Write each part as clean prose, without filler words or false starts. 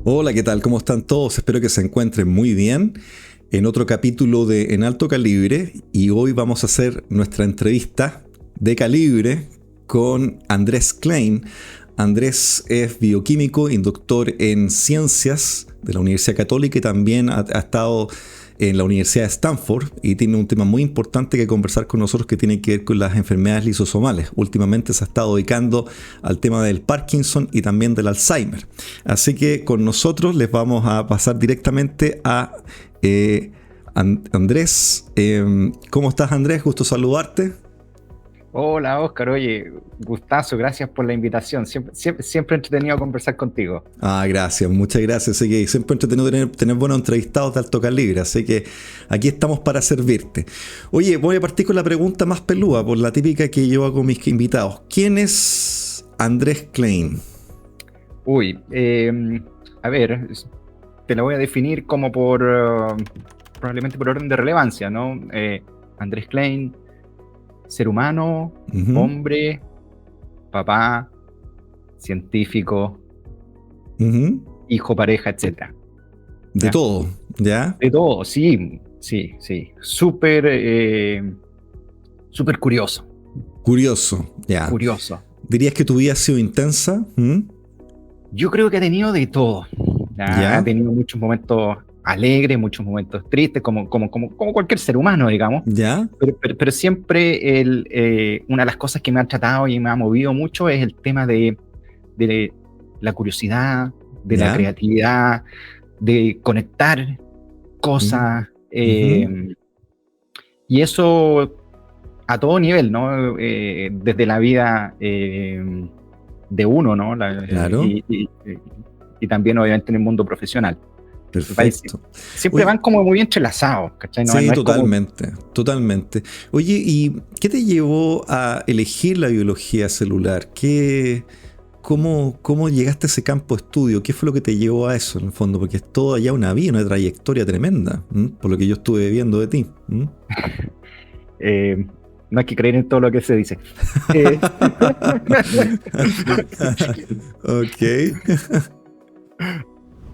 Hola, ¿qué tal? ¿Cómo están todos? Espero que se encuentren muy bien en otro capítulo de En Alto Calibre, y hoy vamos a hacer nuestra entrevista de calibre con Andrés Klein. Andrés es bioquímico y doctor en ciencias de la Universidad Católica, y también ha estado en la Universidad de Stanford, y tiene un tema muy importante que conversar con nosotros que tiene que ver con las enfermedades lisosomales. Últimamente se ha estado dedicando al tema del Parkinson y también del Alzheimer. Así que con nosotros les vamos a pasar directamente a Andrés. ¿Cómo estás, Andrés? Gusto saludarte. Hola Oscar, oye, gustazo, gracias por la invitación. Siempre entretenido conversar contigo. Gracias, muchas gracias. Así que siempre entretenido tener buenos entrevistados de alto calibre, así que aquí estamos para servirte. Oye, voy a partir con la pregunta más pelúa, por la típica que yo hago a mis invitados. ¿Quién es Andrés Klein? Uy, a ver, te la voy a definir como probablemente por orden de relevancia, ¿no? Andrés Klein, ser humano, Ujú, hombre, papá, científico, ujú. hijo, pareja, etcétera. De ¿Ya? todo, ¿ya? De todo, sí, sí, sí. Súper curioso, Curioso, ¿ya? curioso. ¿Dirías que tu vida ha sido intensa? ¿Mm? Yo creo que ha tenido de todo. Ha ¿Ya? tenido muchos momentos alegres, muchos momentos tristes, como cualquier ser humano, digamos. ¿Ya? Pero siempre una de las cosas que me ha tratado y me ha movido mucho es el tema de la curiosidad, de la ¿Ya? creatividad, de conectar Mm, cosas. ujú. Y eso a todo nivel, ¿no? Desde la vida de uno, ¿no? Claro, Y también, obviamente, en el mundo profesional. Me parece. perfecto. Siempre Oye, van como muy entrelazados, ¿cachai? No, sí, no es como. totalmente, totalmente. Oye, ¿y qué te llevó a elegir la biología celular? ¿Cómo llegaste a ese campo de estudio? ¿Qué fue lo que te llevó a eso, en el fondo? Porque es toda ya una vida, una trayectoria tremenda, ¿m? Por lo que yo estuve viendo de ti. ¿M? eh, no hay que creer en todo lo que se dice. Eh, Ok.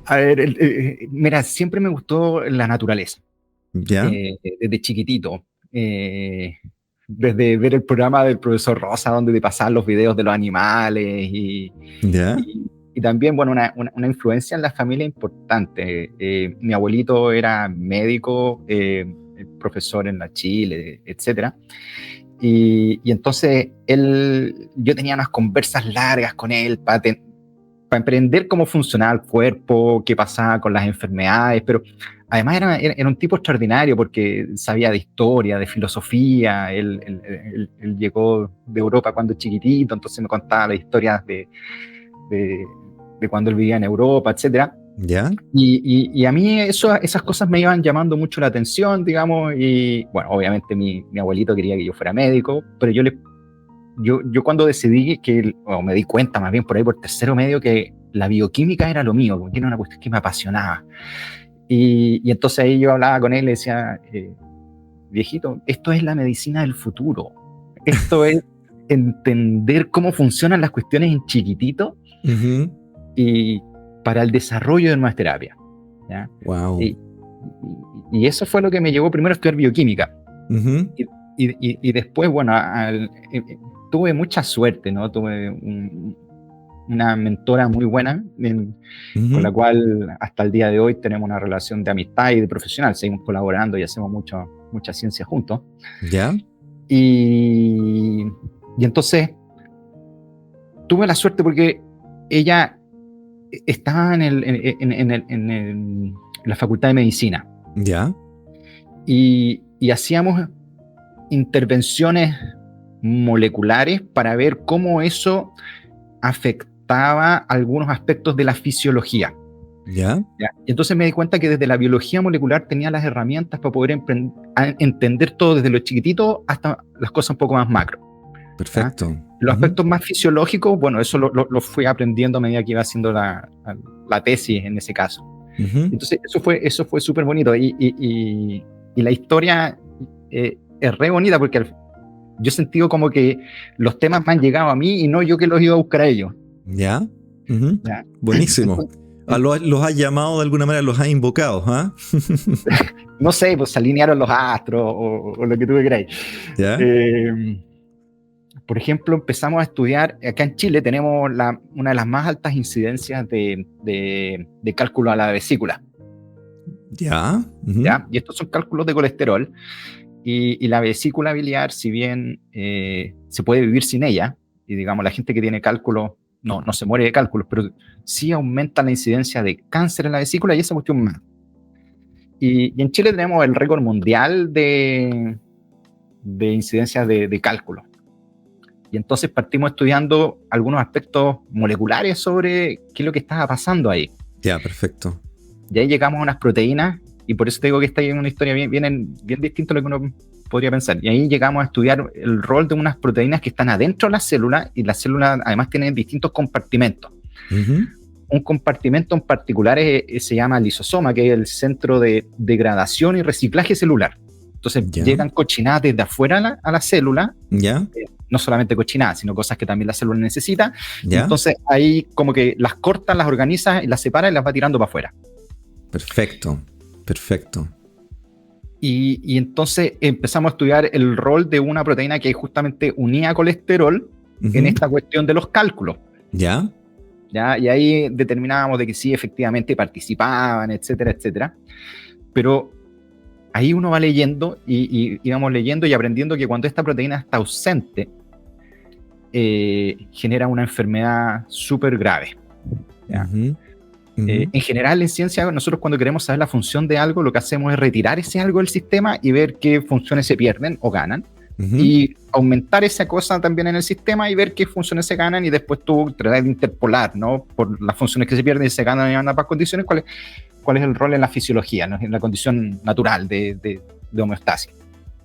a ver, mira, siempre me gustó la naturaleza, ¿Ya? desde chiquitito. Eh, Desde ver el programa del profesor Rosa, donde te pasaban los videos de los animales ¿Ya? y también, bueno, una influencia en la familia importante. Mi abuelito era médico, profesor en la Chile, etcétera. Y entonces yo tenía unas conversas largas con él para aprender cómo funcionaba el cuerpo, qué pasaba con las enfermedades, pero además era un tipo extraordinario porque sabía de historia, de filosofía. Él llegó de Europa cuando chiquitito, entonces me contaba las historias de, de cuando él vivía en Europa, etcétera. ¿Ya? Y a mí esas cosas me iban llamando mucho la atención, digamos, y bueno, obviamente mi abuelito quería que yo fuera médico, pero yo cuando decidí o me di cuenta más bien por ahí por tercero medio que la bioquímica era lo mío, porque era una cuestión que me apasionaba. Y entonces ahí yo hablaba con él y le decía, viejito, esto es la medicina del futuro, esto es entender cómo funcionan las cuestiones en chiquitito Ujú. y para el desarrollo de nuevas terapias, ¿ya? Wow. Y, y eso fue lo que me llevó primero a estudiar bioquímica. Ujú. Y después, bueno, tuve mucha suerte, ¿no? Tuve una mentora muy buena, con la Ujú. cual hasta el día de hoy tenemos una relación de amistad y de profesional. Seguimos colaborando y hacemos mucha ciencia juntos. ¿Ya? Y, y entonces tuve la suerte porque ella estaba en la Facultad de Medicina ¿Ya? y hacíamos intervenciones moleculares para ver cómo eso afectaba algunos aspectos de la fisiología. ¿Ya? ¿Ya? Y entonces me di cuenta que desde la biología molecular tenía las herramientas para poder entender todo desde lo chiquitito hasta las cosas un poco más macro. ¿Ya? Perfecto. Los Ujú. aspectos más fisiológicos, bueno, eso lo fui aprendiendo a medida que iba haciendo la tesis en ese caso. Ujú. Entonces eso fue súper bonito y la historia es re bonita porque yo he sentido como que los temas me han llegado a mí y no yo que los iba a buscar a ellos. ¿Ya? Ujú. ¿Ya? Buenísimo. ¿Los has llamado de alguna manera, los has invocado? ¿Ah? No sé, pues se alinearon los astros o lo que tú queráis. ¿Ya? Por ejemplo, empezamos a estudiar, acá en Chile tenemos una de las más altas incidencias de cálculo a la vesícula. ¿Ya? Uh-huh. ¿Ya? Y estos son cálculos de colesterol. Y la vesícula biliar, si bien se puede vivir sin ella, y digamos, la gente que tiene cálculos no se muere de cálculos, pero sí aumenta la incidencia de cáncer en la vesícula y esa cuestión más. Y en Chile tenemos el récord mundial de incidencias de cálculos. Y entonces partimos estudiando algunos aspectos moleculares sobre qué es lo que estaba pasando ahí. Ya, perfecto. Y ahí llegamos a unas proteínas, y por eso te digo que esta es una historia bien distinta a lo que uno podría pensar. Y ahí llegamos a estudiar el rol de unas proteínas que están adentro de la célula, y las células además tienen distintos compartimentos. Uh-huh. Un compartimento en particular se llama lisosoma, que es el centro de degradación y reciclaje celular. Entonces llegan cochinadas desde afuera a la célula, no solamente cochinadas, sino cosas que también la célula necesita. Entonces ahí como que las corta, las organiza y las separa y las va tirando para afuera. Perfecto. Y entonces empezamos a estudiar el rol de una proteína que justamente unía colesterol en esta cuestión de los cálculos. ¿Ya? Y ahí determinábamos de que sí, efectivamente participaban, etcétera, etcétera. Pero ahí uno va leyendo y íbamos leyendo y aprendiendo que cuando esta proteína está ausente, genera una enfermedad súper grave. ¿Ya? Uh-huh. En general, en ciencia, nosotros cuando queremos saber la función de algo, lo que hacemos es retirar ese algo del sistema y ver qué funciones se pierden o ganan. Uh-huh. Y aumentar esa cosa también en el sistema y ver qué funciones se ganan, y después tú tratar de interpolar, ¿no? Por las funciones que se pierden y se ganan en ambas condiciones, cuál es el rol en la fisiología, ¿no? En la condición natural de homeostasis.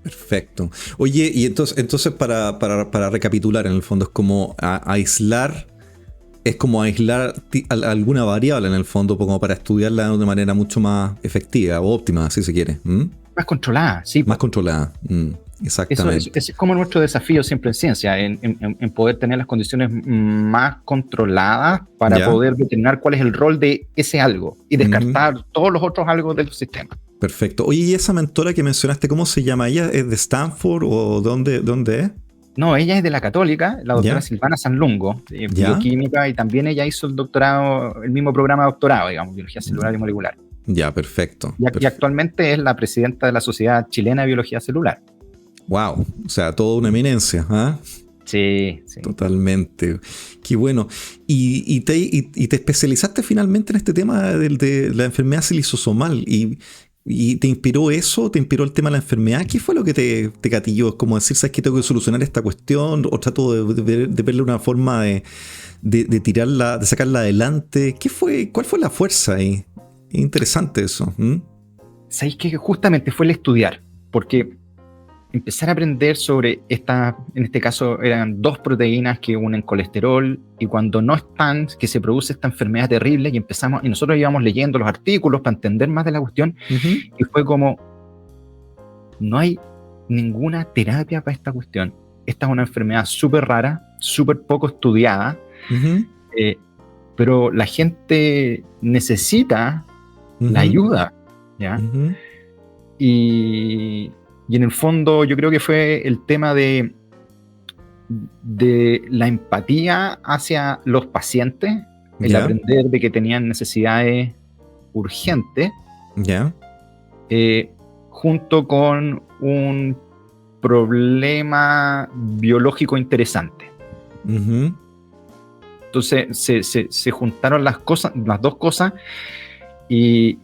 Perfecto. Oye, y entonces para recapitular, en el fondo es como aislar alguna variable en el fondo, como para estudiarla de una manera mucho más efectiva o óptima, si se quiere. Más controlada, sí. Más controlada, exactamente. Eso es como nuestro desafío siempre en ciencia, en poder tener las condiciones más controladas para poder determinar cuál es el rol de ese algo y descartar todos los otros algo del sistema. Perfecto. Oye, ¿y esa mentora que mencionaste, cómo se llama ella? ¿Es de Stanford o dónde es? No, ella es de la Católica, la doctora Silvana Sanlungo, bioquímica, y también ella hizo el doctorado, el mismo programa de doctorado, digamos, biología celular y molecular. Ya, perfecto. Y actualmente es la presidenta de la Sociedad Chilena de Biología Celular. Wow, o sea, toda una eminencia, ¿ah? Sí. Totalmente. Qué bueno. ¿Y te especializaste finalmente en este tema de la enfermedad silisosomal? ¿Y te inspiró eso? ¿Te inspiró el tema de la enfermedad? ¿Qué fue lo que te gatilló? Es como decir, ¿sabes que tengo que solucionar esta cuestión? ¿O trato de verle una forma de tirarla, de sacarla adelante? ¿Cuál fue la fuerza ahí? Interesante eso. ¿Sabéis que justamente fue el estudiar? Porque empezar a aprender sobre en este caso eran 2 proteínas que unen colesterol, y cuando no están, que se produce esta enfermedad terrible, y nosotros íbamos leyendo los artículos para entender más de la cuestión, y fue como, no hay ninguna terapia para esta cuestión. Esta es una enfermedad súper rara, súper poco estudiada, pero la gente necesita la ayuda, ¿ya? Y en el fondo yo creo que fue el tema de la empatía hacia los pacientes, el aprender de que tenían necesidades urgentes, junto con un problema biológico interesante. Entonces se juntaron las 2 cosas, y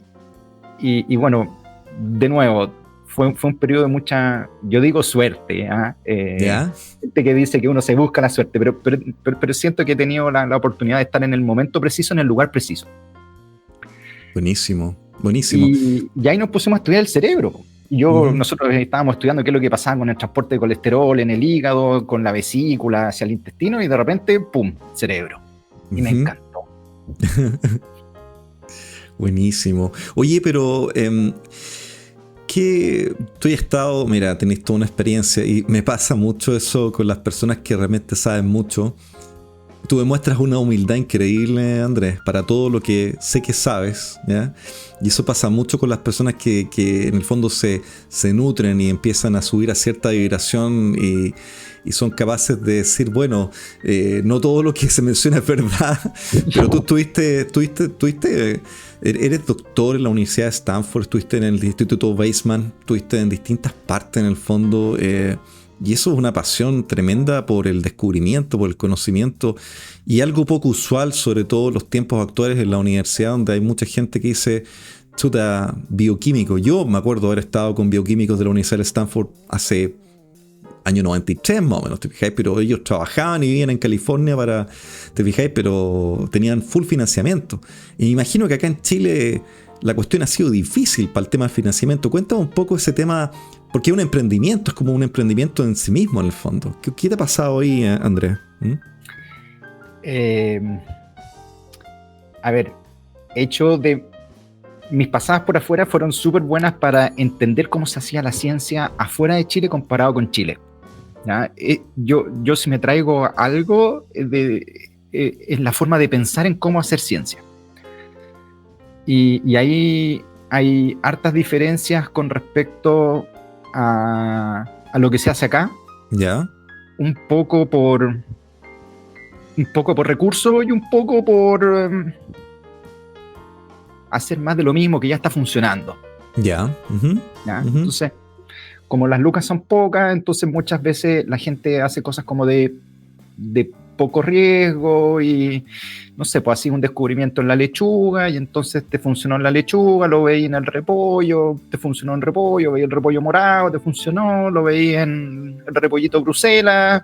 bueno, de nuevo, fue un periodo de mucha, yo digo suerte, gente que dice que uno se busca la suerte, pero siento que he tenido la oportunidad de estar en el momento preciso, en el lugar preciso. Buenísimo. Y ahí nos pusimos a estudiar el cerebro. Nosotros estábamos estudiando qué es lo que pasaba con el transporte de colesterol en el hígado, con la vesícula hacia el intestino, y de repente, ¡pum!, cerebro. Y me encantó. Buenísimo. Oye, pero que tú has estado, mira, tenés toda una experiencia, y me pasa mucho eso con las personas que realmente saben mucho, Tú demuestras una humildad increíble, Andrés, para todo lo que sé que sabes, ¿ya? Y eso pasa mucho con las personas que en el fondo se nutren y empiezan a subir a cierta vibración y son capaces de decir, bueno, no todo lo que se menciona es verdad, pero tú eres doctor en la Universidad de Stanford, estuviste en el Instituto Weizmann, estuviste en distintas partes en el fondo, y eso es una pasión tremenda por el descubrimiento, por el conocimiento, y algo poco usual, sobre todo en los tiempos actuales en la universidad, donde hay mucha gente que dice, chuta, bioquímico. Yo me acuerdo haber estado con bioquímicos de la Universidad de Stanford hace año 93 más o menos, ¿te fijáis? Pero ellos trabajaban y vivían en California ¿te fijáis? Pero tenían full financiamiento. Y me imagino que acá en Chile la cuestión ha sido difícil para el tema del financiamiento. Cuéntame un poco ese tema, porque es un emprendimiento, es como un emprendimiento en sí mismo en el fondo. ¿Qué te ha pasado ahí, Andrés? A ver, hecho de... Mis pasadas por afuera fueron súper buenas para entender cómo se hacía la ciencia afuera de Chile comparado con Chile. ¿Ya? Yo si me traigo algo es la forma de pensar en cómo hacer ciencia. Y ahí hay hartas diferencias con respecto a lo que se hace acá. ¿Ya? Un poco por recursos y un poco por hacer más de lo mismo que ya está funcionando. Ya. Uh-huh. ¿Ya? Uh-huh. Entonces, como las lucas son pocas, entonces muchas veces la gente hace cosas como de poco riesgo y, no sé, pues así un descubrimiento en la lechuga y entonces te funcionó en la lechuga, lo veí en el repollo, te funcionó en repollo, veí el repollo morado, te funcionó, lo veí en el repollito Bruselas.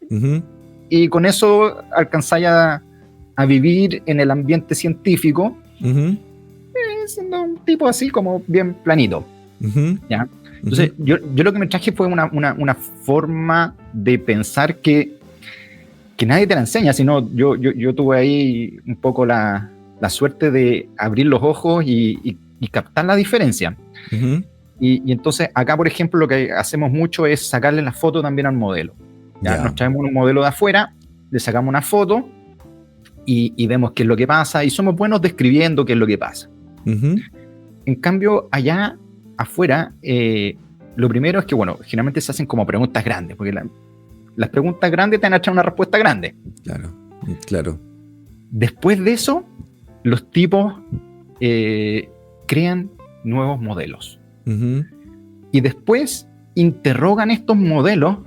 Uh-huh. Y con eso alcanzáis a vivir en el ambiente científico. Uh-huh. Siendo un tipo así como bien planito. Uh-huh. ¿Ya? Entonces, uh-huh. yo lo que me traje fue una forma de pensar que nadie te la enseña, sino yo tuve ahí un poco la suerte de abrir los ojos y captar la diferencia. Uh-huh. Y entonces acá, por ejemplo, lo que hacemos mucho es sacarle la foto también al modelo. ¿Ya? Yeah. Nos traemos un modelo de afuera, le sacamos una foto y vemos qué es lo que pasa y somos buenos describiendo qué es lo que pasa. Uh-huh. En cambio, allá afuera, lo primero es que, bueno, generalmente se hacen como preguntas grandes, porque las preguntas grandes te van a echar una respuesta grande. Claro, claro. Después de eso, los tipos crean nuevos modelos. Uh-huh. Y después interrogan estos modelos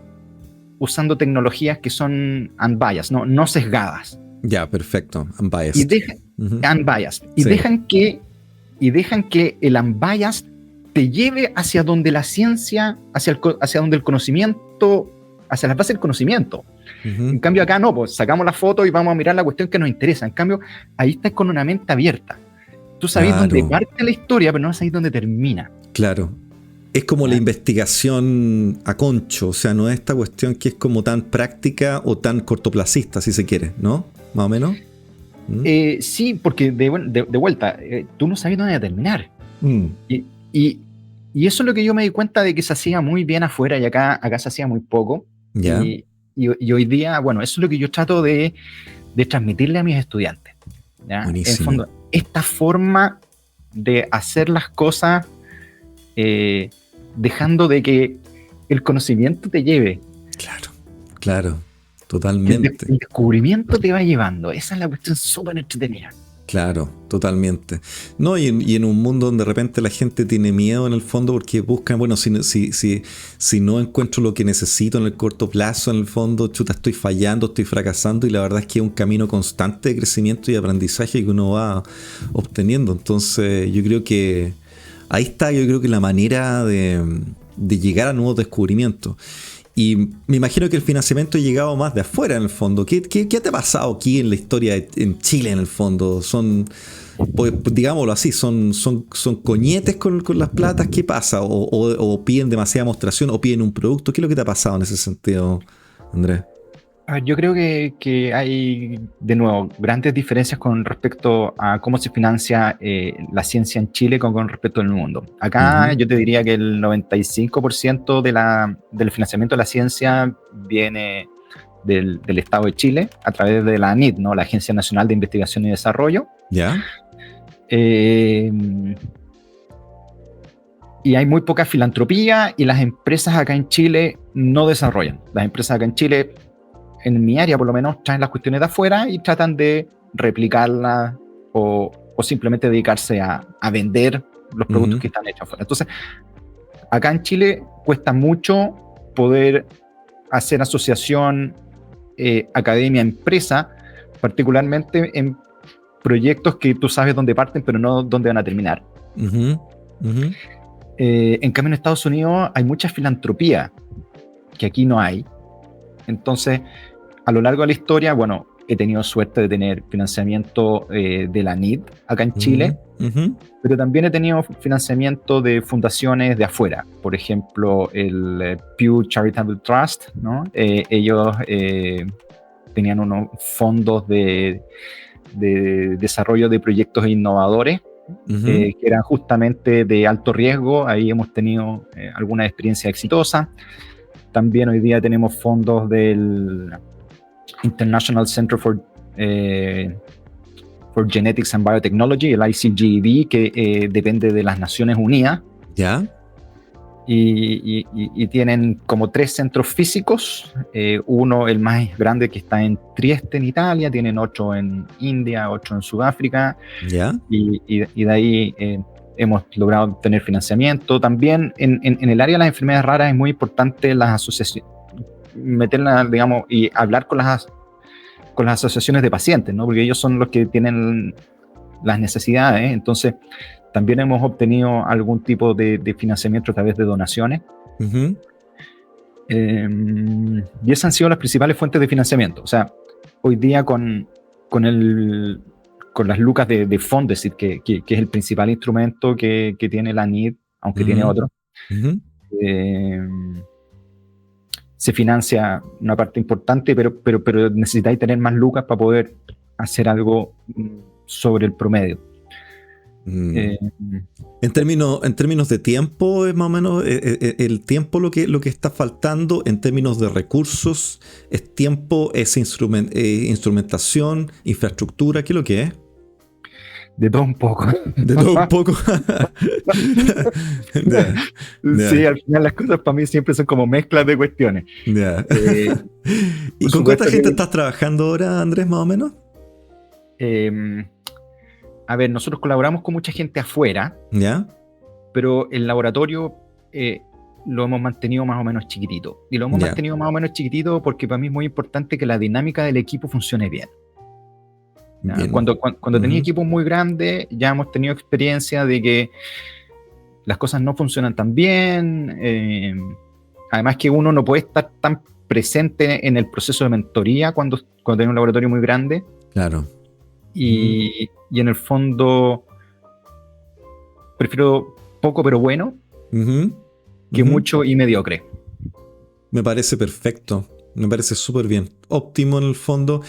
usando tecnologías que son unbiased, no sesgadas. Ya, perfecto, unbiased. Unbiased. Y sí. dejan que el unbiased te lleve hacia donde la ciencia, hacia donde el conocimiento, hacia la base del conocimiento. Uh-huh. En cambio acá no, pues sacamos la foto y vamos a mirar la cuestión que nos interesa. En cambio, ahí estás con una mente abierta. Tú sabes dónde parte la historia, pero no sabes dónde termina. Claro. Es como la investigación a concho, o sea, no es esta cuestión que es como tan práctica o tan cortoplacista, si se quiere, ¿no? Más o menos. Sí, porque de vuelta, tú no sabes dónde terminar. Y eso es lo que yo me di cuenta de que se hacía muy bien afuera y acá se hacía muy poco. Yeah. Y hoy día, bueno, eso es lo que yo trato de transmitirle a mis estudiantes. ¿Ya? En el fondo, esta forma de hacer las cosas dejando de que el conocimiento te lleve. Claro. Totalmente. El descubrimiento te va llevando. Esa es la cuestión súper entretenida. Claro, totalmente. No, y en un mundo donde de repente la gente tiene miedo en el fondo porque buscan, bueno, si no encuentro lo que necesito en el corto plazo, en el fondo, chuta, estoy fallando, estoy fracasando, y la verdad es que es un camino constante de crecimiento y aprendizaje que uno va obteniendo. Entonces, yo creo que ahí está, la manera de llegar a nuevos descubrimientos. Y me imagino que el financiamiento ha llegado más de afuera en el fondo. ¿Qué te ha pasado aquí en la historia en Chile en el fondo? Pues, digámoslo así, son coñetes con las platas. ¿Qué pasa? ¿O piden demasiada mostración o piden un producto? ¿Qué es lo que te ha pasado en ese sentido, Andrés? Yo creo que hay, de nuevo, grandes diferencias con respecto a cómo se financia la ciencia en Chile con respecto al mundo. Acá uh-huh. Yo te diría que el 95% del financiamiento de la ciencia viene del Estado de Chile a través de la ANID, ¿no? La Agencia Nacional de Investigación y Desarrollo. ¿Ya? Y hay muy poca filantropía y las empresas acá en Chile no desarrollan. Las empresas acá en Chile, en mi área por lo menos, traen las cuestiones de afuera y tratan de replicarlas o simplemente dedicarse a vender los productos que están hechos afuera. Entonces, acá en Chile cuesta mucho poder hacer asociación academia-empresa, particularmente en proyectos que tú sabes dónde parten, pero no dónde van a terminar. En cambio, en Estados Unidos hay mucha filantropía que aquí no hay. Entonces, a lo largo de la historia, bueno, he tenido suerte de tener financiamiento de la NID acá en Chile, pero también he tenido financiamiento de fundaciones de afuera. Por ejemplo, el Pew Charitable Trust, ¿no? Ellos tenían unos fondos de desarrollo de proyectos innovadores que eran justamente de alto riesgo. Ahí hemos tenido alguna experiencia exitosa. También hoy día tenemos fondos del International Center for Genetics and Biotechnology, el ICGEB, que depende de las Naciones Unidas. ¿Ya? Y tienen como 3 centros físicos. Uno, el más grande, que está en Trieste, en Italia. Tienen 8 en India, 8 en Sudáfrica. ¿Ya? Y de ahí hemos logrado tener financiamiento. También en el área de las enfermedades raras es muy importante las asociaciones, meterlas, digamos, y hablar con las asociaciones de pacientes, ¿no? Porque ellos son los que tienen las necesidades. Entonces, también hemos obtenido algún tipo de financiamiento a través de donaciones. Y esas han sido las principales fuentes de financiamiento. O sea, hoy día con las lucas de Fondesit, que es el principal instrumento que tiene la NID, aunque tiene otro, se financia una parte importante, pero necesitáis tener más lucas para poder hacer algo sobre el promedio. En términos de tiempo, es más o menos el tiempo lo que está faltando. En términos de recursos, es tiempo, es instrumentación, infraestructura. ¿Qué es lo que es? De todo un poco. De todo un poco. Sí, al final las cosas para mí siempre son como mezclas de cuestiones. ¿Y con cuánta gente estás trabajando ahora, Andrés, más o menos? A ver, nosotros colaboramos con mucha gente afuera, ¿ya? Pero el laboratorio lo hemos mantenido más o menos chiquitito. Y lo hemos mantenido más o menos chiquitito porque para mí es muy importante que la dinámica del equipo funcione bien. Cuando tenía equipos muy grandes, ya hemos tenido experiencia de que las cosas no funcionan tan bien. Además que uno no puede estar tan presente en el proceso de mentoría cuando tiene un laboratorio muy grande. Claro. Y en el fondo prefiero poco pero bueno que mucho y mediocre. Me parece perfecto, me parece súper bien, óptimo en el fondo.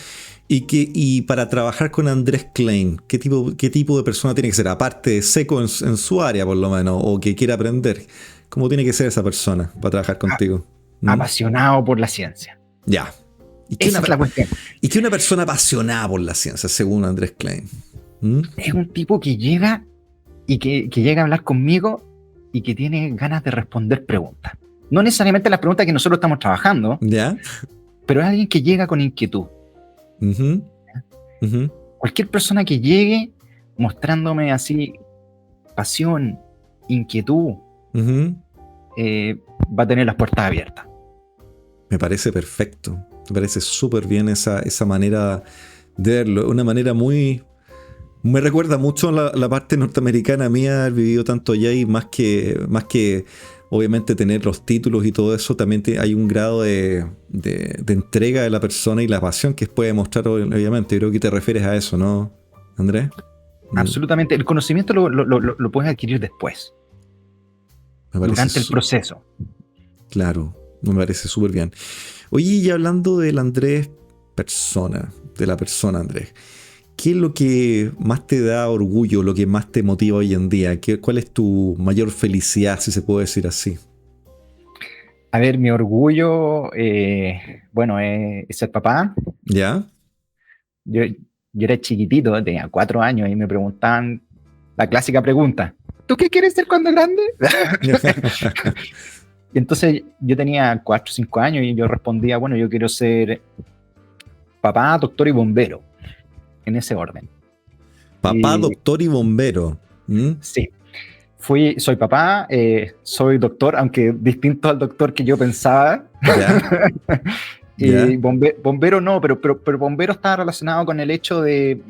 Y para trabajar con Andrés Klein, ¿qué tipo de persona tiene que ser? Aparte de seco en su área, por lo menos, o que quiera aprender, ¿cómo tiene que ser esa persona para trabajar contigo? Apasionado por la ciencia. Ya. Esa es la cuestión. ¿Y qué es una persona apasionada por la ciencia, según Andrés Klein? Es un tipo que llega y que llega a hablar conmigo y que tiene ganas de responder preguntas. No necesariamente las preguntas que nosotros estamos trabajando, ¿ya? Pero es alguien que llega con inquietud. Cualquier persona que llegue mostrándome así pasión, inquietud, va a tener las puertas abiertas. Me parece perfecto. Me parece súper bien esa manera de verlo. Una manera muy... Me recuerda mucho a la parte norteamericana mía, haber vivido tanto allá, y más que obviamente tener los títulos y todo eso, también hay un grado de entrega de la persona y la pasión que puede mostrar, obviamente. Yo creo que te refieres a eso, ¿no, Andrés? Absolutamente. El conocimiento lo puedes adquirir después, durante el proceso. Claro, me parece súper bien. Oye, y hablando del Andrés persona, de la persona Andrés, ¿qué es lo que más te da orgullo, lo que más te motiva hoy en día? ¿Cuál es tu mayor felicidad, si se puede decir así? A ver, mi orgullo, bueno, es ser papá. ¿Ya? Yo, yo era chiquitito, tenía 4 años y me preguntaban la clásica pregunta, ¿tú qué quieres ser cuando grande? Y entonces yo tenía 4 o 5 años y yo respondía, bueno, yo quiero ser papá, doctor y bombero, en ese orden. Papá, Y doctor y bombero. ¿Mm? sí, soy papá, soy doctor, aunque distinto al doctor que yo pensaba. ¿Ya? Y ¿Ya? bombero no, pero bombero está relacionado con el hecho de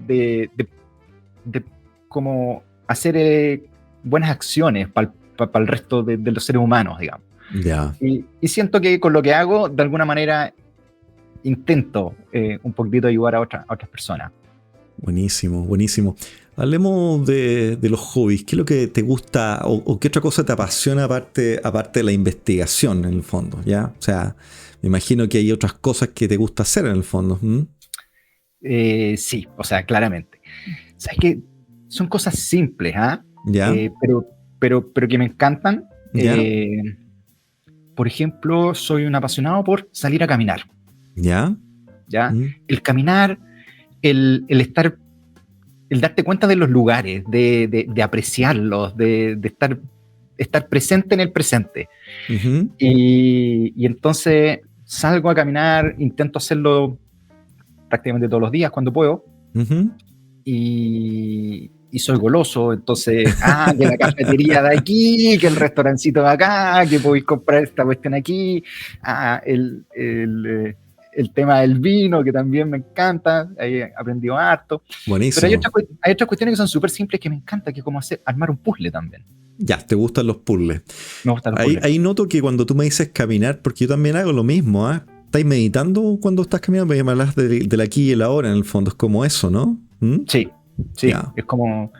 como hacer buenas acciones para el resto de los seres humanos, digamos. ¿Ya? Y siento que con lo que hago, de alguna manera, intento un poquito ayudar a otras personas. Buenísimo, buenísimo. Hablemos de los hobbies. ¿Qué es lo que te gusta o qué otra cosa te apasiona aparte de la investigación en el fondo? ¿Ya? O sea, me imagino que hay otras cosas que te gusta hacer en el fondo. ¿Mm? Sí, o sea, claramente. Sabes que son cosas simples, ¿ah? ¿Ya? Pero que me encantan. ¿Ya? Por ejemplo, soy un apasionado por salir a caminar, ¿Ya? ¿ya? ¿Mm? El caminar, el estar, el darte cuenta de los lugares, de apreciarlos, de estar presente en el presente. Ujú, Y entonces salgo a caminar, intento hacerlo prácticamente todos los días cuando puedo, ujú. y soy goloso, entonces, que la cafetería de aquí, que el restaurancito de acá, que podéis comprar esta cuestión aquí, el tema del vino, que también me encanta, ahí he aprendido harto, pero Buenísimo. hay otras cuestiones que son súper simples que me encanta, que es como armar un puzzle también. Ya, te gustan los puzzles. Me gustan los Ahí, puzzles. ahí noto que cuando tú me dices caminar, porque yo también hago lo mismo, ¿ah? ¿Estás meditando cuando estás caminando? Porque me hablas del aquí y el ahora, en el fondo. Es como eso, ¿no? ¿Mm? Sí, sí, Ya, es como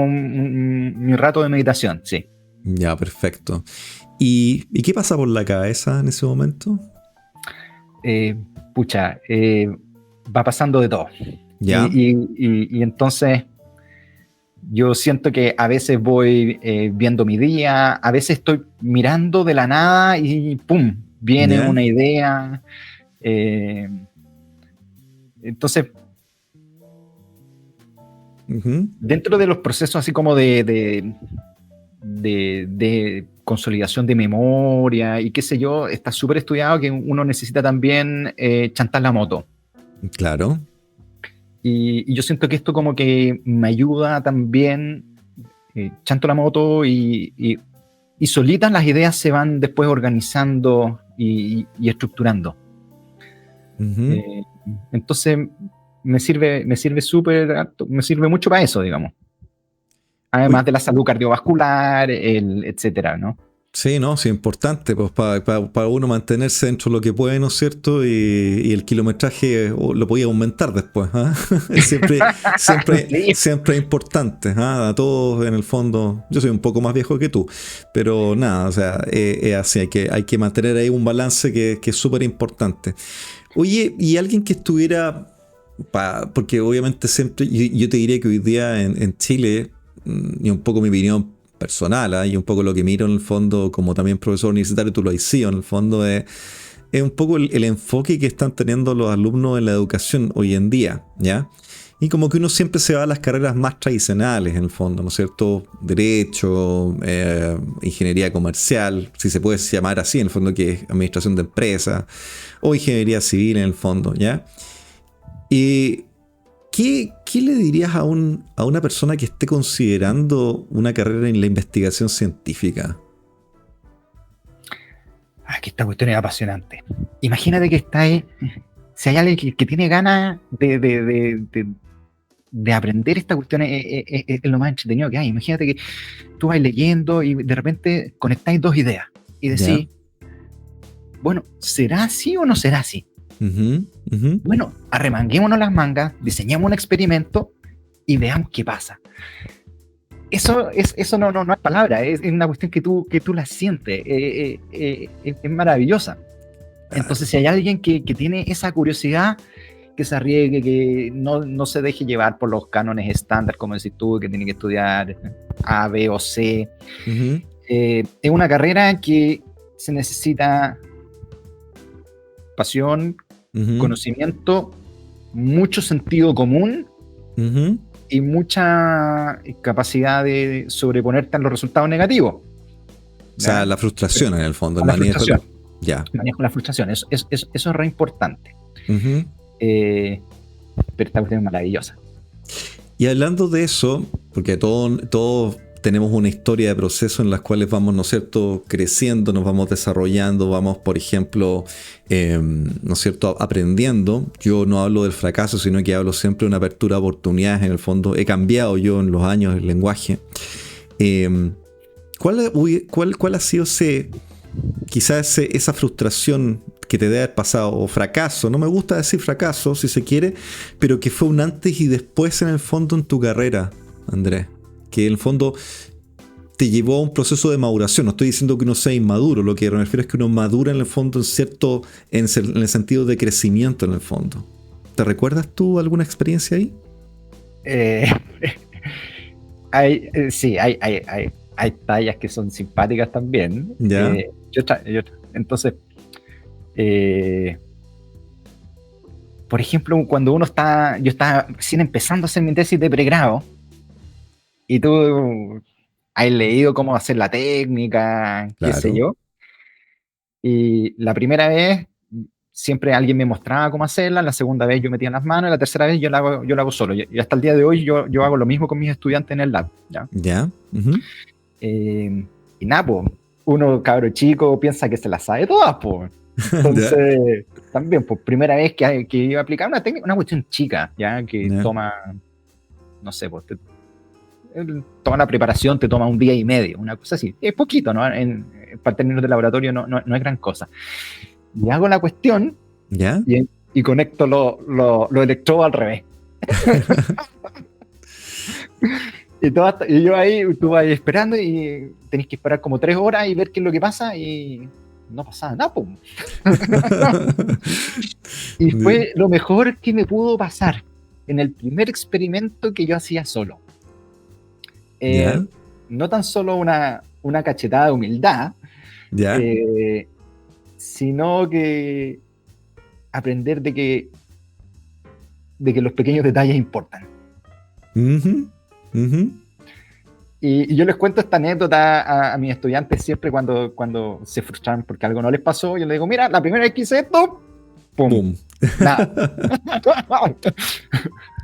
mi rato de meditación, sí. ya, perfecto. ¿Y qué pasa por la cabeza en ese momento? Eh, Pucha, va pasando de todo. Ya, Y entonces yo siento que a veces voy viendo mi día, a veces estoy mirando de la nada y ¡pum! Viene ya. una idea. eh, entonces, Ujú. dentro de los procesos así como de consolidación de memoria y qué sé yo, está súper estudiado que uno necesita también chantar la moto. Claro. Y yo siento que esto como que me ayuda también, chanto la moto y solitas las ideas se van después organizando y estructurando. Ujú. Eh, entonces me sirve súper, me sirve mucho para eso, digamos. Oye, Además de la salud cardiovascular, etcétera, ¿no? sí, no, sí, importante, pues para uno mantenerse dentro de lo que puede, ¿no es cierto? Y el kilometraje lo podía aumentar después, ¿ah? Es Sí. siempre importante, ¿ah? A todos en el fondo, yo soy un poco más viejo que tú, pero nada, o sea, es así, hay que mantener ahí un balance que es súper importante. Oye, y alguien que estuviera, porque obviamente siempre, yo te diría que hoy día en Chile, y un poco mi opinión personal, ¿ah? Y un poco lo que miro en el fondo, como también profesor universitario, tú lo has sido, en el fondo es un poco el enfoque que están teniendo los alumnos en la educación hoy en día, ¿ya? Y como que uno siempre se va a las carreras más tradicionales, en el fondo, ¿no es cierto? Derecho, ingeniería comercial, si se puede llamar así, en el fondo, que es administración de empresas, o ingeniería civil, en el fondo, ¿ya? Y ¿qué le dirías a una persona que esté considerando una carrera en la investigación científica? Que esta cuestión es apasionante. Imagínate que está ahí, si hay alguien que tiene ganas de aprender esta cuestión, es lo más entretenido que hay. Imagínate que tú vas leyendo y de repente conectáis dos ideas y ¿Ya? decís, bueno, ¿será así o no será así? Ujú, ujú. Bueno, arremanguémonos las mangas, diseñemos un experimento y veamos qué pasa. Eso no es palabra, es una cuestión que tú la sientes, es maravillosa. Entonces, si hay alguien que tiene esa curiosidad, que se arriesgue, que no se deje llevar por los cánones estándar, como decís tú, que tiene que estudiar A, B o C, Ujú. es una carrera que se necesita pasión, conocimiento, mucho sentido común y mucha capacidad de sobreponerte a los resultados negativos. O sea, la frustración en el fondo. La frustración. Ya. Manejo la frustración, eso es re importante. Pero esta cuestión es maravillosa. Y hablando de eso, porque todos tenemos una historia de procesos en las cuales vamos, ¿no es cierto?, creciendo, nos vamos desarrollando, vamos, por ejemplo, ¿no es cierto?, aprendiendo. Yo no hablo del fracaso, sino que hablo siempre de una apertura de oportunidades. En el fondo, he cambiado yo en los años el lenguaje. ¿Cuál ha sido quizás esa frustración que te debe haber pasado, o fracaso? No me gusta decir fracaso, si se quiere, pero que fue un antes y después en el fondo en tu carrera, Andrés. Que en el fondo te llevó a un proceso de maduración. No estoy diciendo que uno sea inmaduro, lo que me refiero es que uno madura en el fondo en el sentido de crecimiento en el fondo. ¿Te recuerdas tú alguna experiencia ahí? Sí, hay tallas que son simpáticas también. ¿Ya? Entonces, por ejemplo, cuando yo estaba recién empezando a hacer mi tesis de pregrado, y tú has leído cómo hacer la técnica, Claro. qué sé yo, y la primera vez siempre alguien me mostraba cómo hacerla, la segunda vez yo metía las manos, y la tercera vez yo la hago solo, y hasta el día de hoy yo hago lo mismo con mis estudiantes en el lab. ¿Ya? Y nada, pues, uno cabro chico piensa que se la sabe todas, pues. Entonces, también, pues, primera vez que iba a aplicar una técnica, una cuestión chica, ya, que toma, no sé, pues, toda la preparación te toma un día y medio, una cosa así. Es poquito, ¿no? Para términos de laboratorio no es gran cosa. Y hago la cuestión, ¿ya? Y conecto los electrodos al revés. Y yo ahí, tú vas esperando y tenés que esperar como 3 horas y ver qué es lo que pasa, y no pasaba nada, pum. Y fue lo mejor que me pudo pasar en el primer experimento que yo hacía solo. No tan solo una cachetada de humildad, sino que aprender de que los pequeños detalles importan. Y yo les cuento esta anécdota a mis estudiantes siempre cuando se frustran porque algo no les pasó. Yo les digo, mira, la primera vez que hice esto, ¡pum! Nada.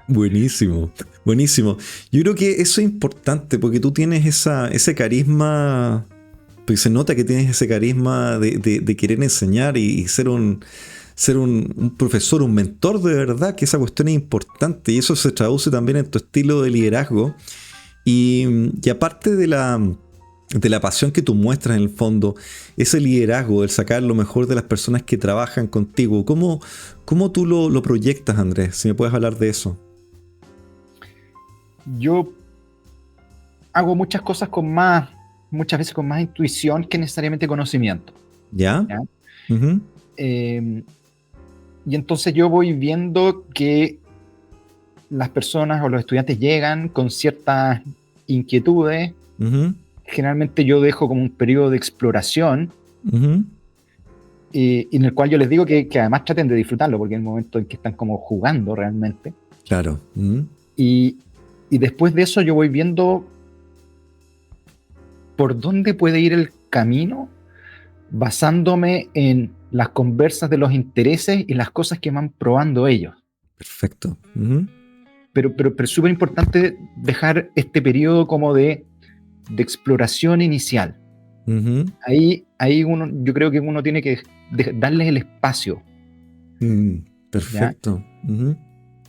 Buenísimo, buenísimo. Yo creo que eso es importante porque tú tienes ese carisma, porque se nota que tienes ese carisma de querer enseñar y ser un profesor, un mentor de verdad, que esa cuestión es importante, y eso se traduce también en tu estilo de liderazgo. Y aparte de la pasión que tú muestras en el fondo, ese liderazgo, el sacar lo mejor de las personas que trabajan contigo, ¿cómo tú lo proyectas, Andrés? Si me puedes hablar de eso. Yo hago muchas cosas muchas veces con más intuición que necesariamente conocimiento. ¿Ya? Y entonces yo voy viendo que las personas o los estudiantes llegan con ciertas inquietudes. Generalmente yo dejo como un periodo de exploración, y en el cual yo les digo que además traten de disfrutarlo, porque es el momento en que están como jugando realmente. Claro. Y después de eso yo voy viendo por dónde puede ir el camino, basándome en las conversas de los intereses y las cosas que van probando ellos. Perfecto. Pero es súper importante dejar este periodo como de exploración inicial. Ahí yo creo que uno tiene que darles el espacio. Perfecto.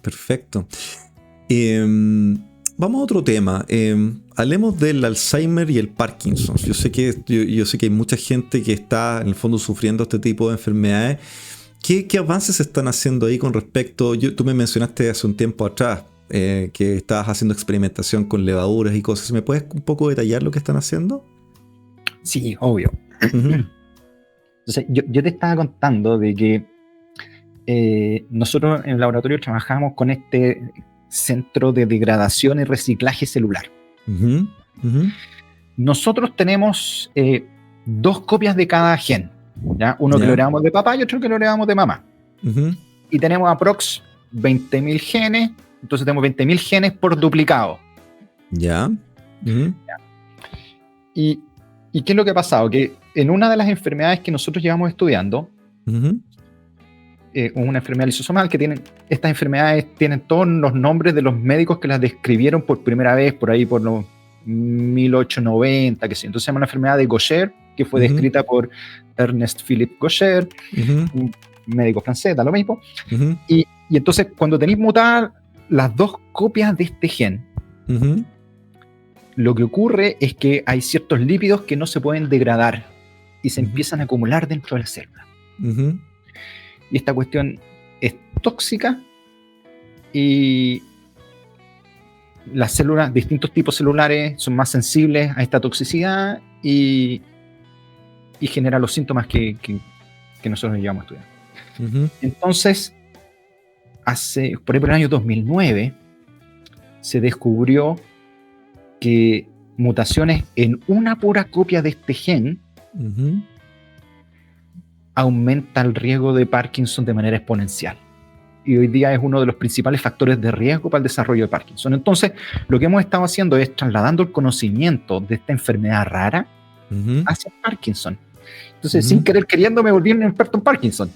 Perfecto. Vamos a otro tema. Hablemos del Alzheimer y el Parkinson. Yo sé que hay mucha gente que está en el fondo sufriendo este tipo de enfermedades. ¿Qué avances se están haciendo ahí con respecto? Tú me mencionaste hace un tiempo atrás que estabas haciendo experimentación con levaduras y cosas. ¿Me puedes un poco detallar lo que están haciendo? Sí, obvio. Entonces, yo te estaba contando de que nosotros en el laboratorio trabajamos con este centro de degradación y reciclaje celular. Nosotros tenemos 2 copias de cada gen, ¿ya? Uno que lo heredamos de papá y otro que lo heredamos de mamá. Y tenemos aprox 20.000 genes, entonces tenemos 20.000 genes por duplicado. Ya. ¿Y qué es lo que ha pasado? Que en una de las enfermedades que nosotros llevamos estudiando, una enfermedad lisosomal, estas enfermedades tienen todos los nombres de los médicos que las describieron por primera vez, por ahí por los 1890, que sí. Entonces se llama la enfermedad de Gaucher, que fue descrita por Ernest Philippe Gaucher, un médico francés, da lo mismo. Y entonces cuando tenéis mutadas las 2 copias de este gen, lo que ocurre es que hay ciertos lípidos que no se pueden degradar y se empiezan a acumular dentro de la célula. Y esta cuestión es tóxica y las células, distintos tipos celulares son más sensibles a esta toxicidad y genera los síntomas que nosotros llevamos a estudiar. Entonces, por ahí por el año 2009, se descubrió que mutaciones en una pura copia de este gen aumenta el riesgo de Parkinson de manera exponencial. Y hoy día es uno de los principales factores de riesgo para el desarrollo de Parkinson. Entonces, lo que hemos estado haciendo es trasladando el conocimiento de esta enfermedad rara hacia Parkinson. Entonces, sin querer queriendo, me volví un experto en Parkinson.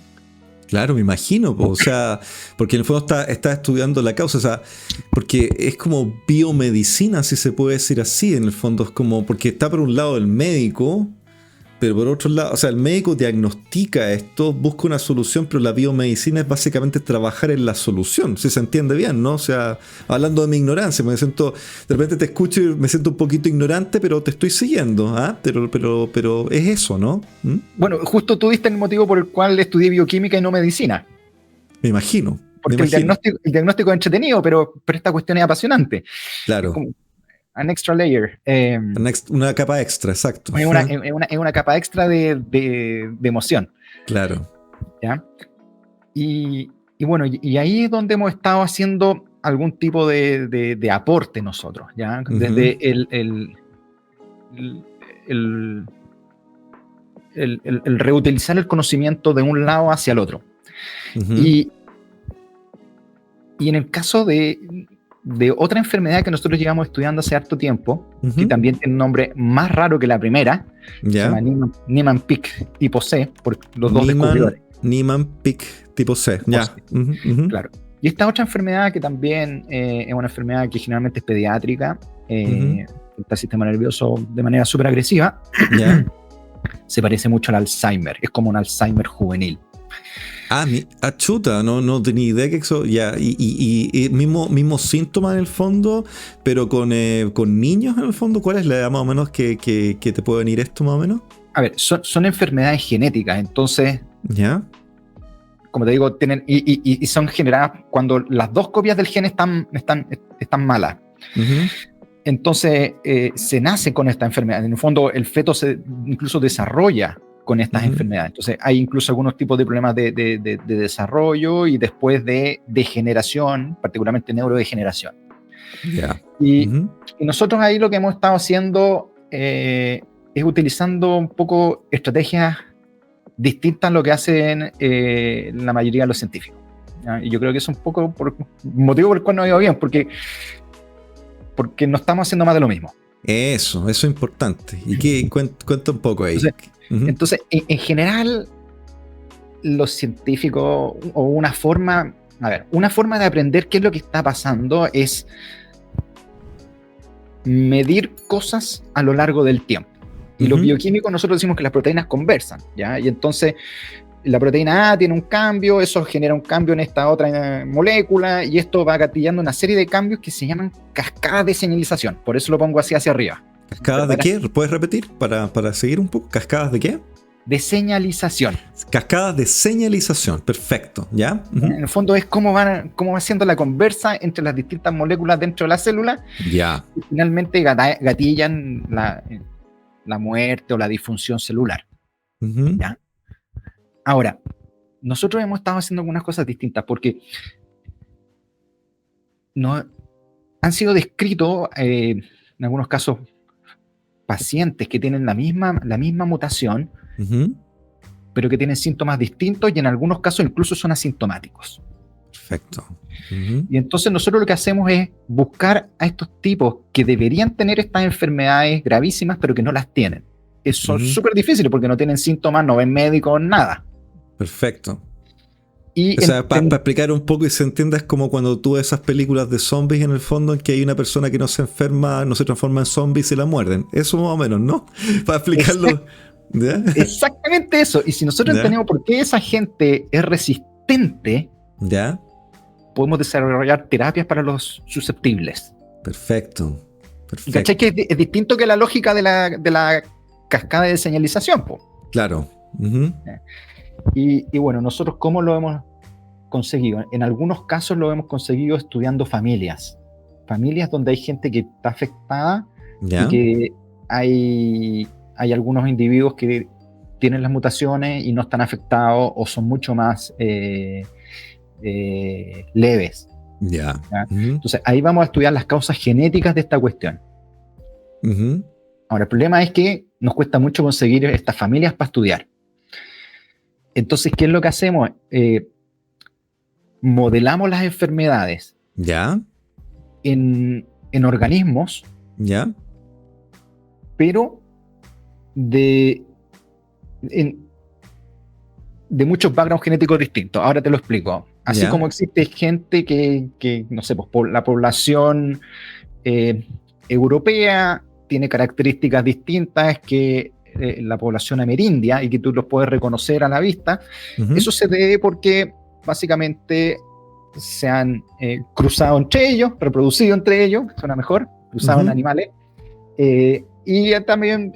Claro, me imagino, o sea, porque en el fondo está estudiando la causa, o sea, porque es como biomedicina, si se puede decir así, en el fondo es como, porque está por un lado el médico, pero por otro lado, o sea, el médico diagnostica esto, busca una solución, pero la biomedicina es básicamente trabajar en la solución, si se entiende bien, ¿no? O sea, hablando de mi ignorancia, de repente te escucho y me siento un poquito ignorante, pero te estoy siguiendo, ¿ah? Pero es eso, ¿no? Bueno, justo tú diste el motivo por el cual estudié bioquímica y no medicina. Me imagino. Porque el diagnóstico es entretenido, pero esta cuestión es apasionante. Claro. Es como an extra layer. Una capa extra, exacto. Es una capa extra de emoción. Claro. ¿Ya? Y bueno, y ahí es donde hemos estado haciendo algún tipo de aporte nosotros, ¿ya? Desde el reutilizar el conocimiento de un lado hacia el otro. Y en el caso de otra enfermedad que nosotros llevamos estudiando hace harto tiempo, que también tiene un nombre más raro que la primera, se llama Niemann-Pick tipo C, por los dos descubridores. Niemann-Pick tipo C, ya. Claro. Y esta otra enfermedad que también es una enfermedad que generalmente es pediátrica, afecta el sistema nervioso de manera súper agresiva, se parece mucho al Alzheimer, es como un Alzheimer juvenil. Chuta, no tenía idea que eso, ya, y mismo síntoma en el fondo, pero con niños en el fondo. ¿Cuál es la edad más o menos que te puede venir esto más o menos? A ver, son enfermedades genéticas, entonces, como te digo, tienen y son generadas cuando las 2 copias del gen están malas. Entonces, se nace con esta enfermedad. En el fondo, el feto incluso desarrolla con estas enfermedades. Entonces hay incluso algunos tipos de problemas de desarrollo y después de degeneración, particularmente neurodegeneración. Y nosotros ahí lo que hemos estado haciendo es utilizando un poco estrategias distintas a lo que hacen la mayoría de los científicos. ¿Ya? Y yo creo que es un poco por motivo por el cual no ha ido bien, porque no estamos haciendo más de lo mismo. Eso es importante. ¿Y cuenta un poco ahí? Entonces, en general, los científicos, o una forma de aprender qué es lo que está pasando es medir cosas a lo largo del tiempo. Y los bioquímicos, nosotros decimos que las proteínas conversan, ¿ya? Y entonces, la proteína A tiene un cambio, eso genera un cambio en esta otra molécula, y esto va gatillando una serie de cambios que se llaman cascadas de señalización. Por eso lo pongo así hacia arriba. ¿Cascadas de qué? ¿Puedes repetir para seguir un poco? ¿Cascadas de qué? De señalización. Cascadas de señalización, perfecto, ¿ya? En el fondo es cómo va siendo la conversa entre las distintas moléculas dentro de la célula. Ya. Y finalmente gatillan la muerte o la disfunción celular. ¿Ya? Ahora, nosotros hemos estado haciendo algunas cosas distintas porque han sido descritos en algunos casos pacientes que tienen la misma mutación, Ujú. pero que tienen síntomas distintos y en algunos casos incluso son asintomáticos. Perfecto. Ujú. Y entonces nosotros lo que hacemos es buscar a estos tipos que deberían tener estas enfermedades gravísimas, pero que no las tienen. Eso es Ujú. súper difícil porque no tienen síntomas, no ven médicos, nada. Perfecto. Y O sea, para explicar un poco y se entienda, es como cuando tú ves esas películas de zombies en el fondo, en que hay una persona que no se enferma, no se transforma en zombie y se la muerden. Eso más o menos, ¿no? Para explicarlo. ¿Ya? exactamente eso. Y si nosotros ¿Ya? entendemos por qué esa gente es resistente, ¿Ya? podemos desarrollar terapias para los susceptibles. Perfecto. Y ¿cachai? Perfecto. Que es distinto que la lógica de la cascada de señalización, po. Claro. Ujú. Y bueno, nosotros ¿cómo lo hemos conseguido? En algunos casos lo hemos conseguido estudiando familias donde hay gente que está afectada y ¿Ya? que hay algunos individuos que tienen las mutaciones y no están afectados o son mucho más leves. Ya. ¿Ya? Ujú. Entonces ahí vamos a estudiar las causas genéticas de esta cuestión. Ujú. Ahora, el problema es que nos cuesta mucho conseguir estas familias para estudiar. Entonces, ¿qué es lo que hacemos? Modelamos las enfermedades ¿Ya? en organismos, ¿Ya? pero de muchos backgrounds genéticos distintos. Ahora te lo explico. Así ¿Ya? como existe gente que no sé, pues, la población europea tiene características distintas que la población amerindia y que tú los puedes reconocer a la vista. Ujú. Eso se debe porque básicamente se han cruzado entre ellos, reproducido entre ellos, suena mejor, cruzado en Ujú. animales, y también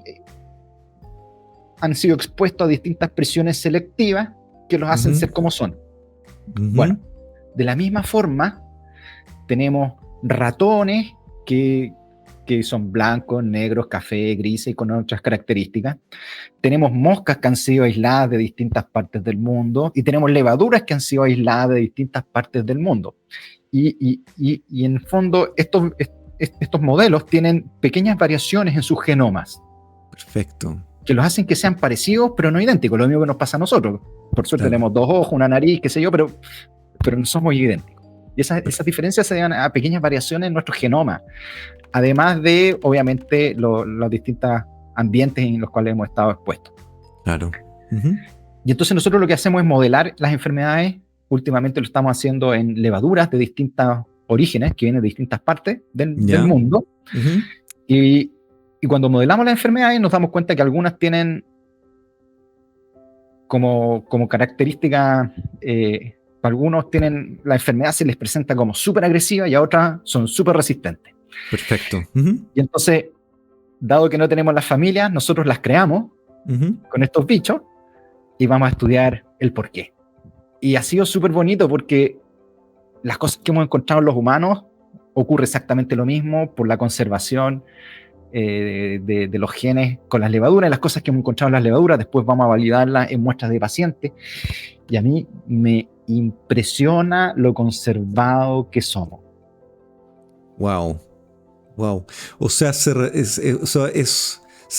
han sido expuestos a distintas presiones selectivas que los hacen Ujú. ser como son. Ujú. Bueno, de la misma forma, tenemos ratones que son blancos, negros, café, grises y con otras características. Tenemos moscas que han sido aisladas de distintas partes del mundo y tenemos levaduras que han sido aisladas de distintas partes del mundo. Y en el fondo, estos modelos tienen pequeñas variaciones en sus genomas Perfecto. que los hacen que sean parecidos, pero no idénticos, lo mismo que nos pasa a nosotros. Por suerte Claro. tenemos dos ojos, una nariz, qué sé yo, pero no somos idénticos. Y esas diferencias se deben a pequeñas variaciones en nuestro genoma, además de, obviamente, los distintos ambientes en los cuales hemos estado expuestos. Claro. Ujú. Y entonces nosotros lo que hacemos es modelar las enfermedades. Últimamente lo estamos haciendo en levaduras de distintos orígenes, que vienen de distintas partes del ¿Ya? mundo. Ujú. Y cuando modelamos las enfermedades nos damos cuenta que algunas tienen como característica, algunos tienen, la enfermedad se les presenta como súper agresiva y a otras son súper resistentes. Perfecto. Ujú. Y entonces, dado que no tenemos las familias, nosotros las creamos Ujú. con estos bichos y vamos a estudiar el por qué. Y ha sido súper bonito porque las cosas que hemos encontrado en los humanos ocurre exactamente lo mismo por la conservación de los genes con las levaduras. Las cosas que hemos encontrado en las levaduras después vamos a validarlas en muestras de pacientes y a mí me impresiona lo conservado que somos. Wow. Wow. O sea, se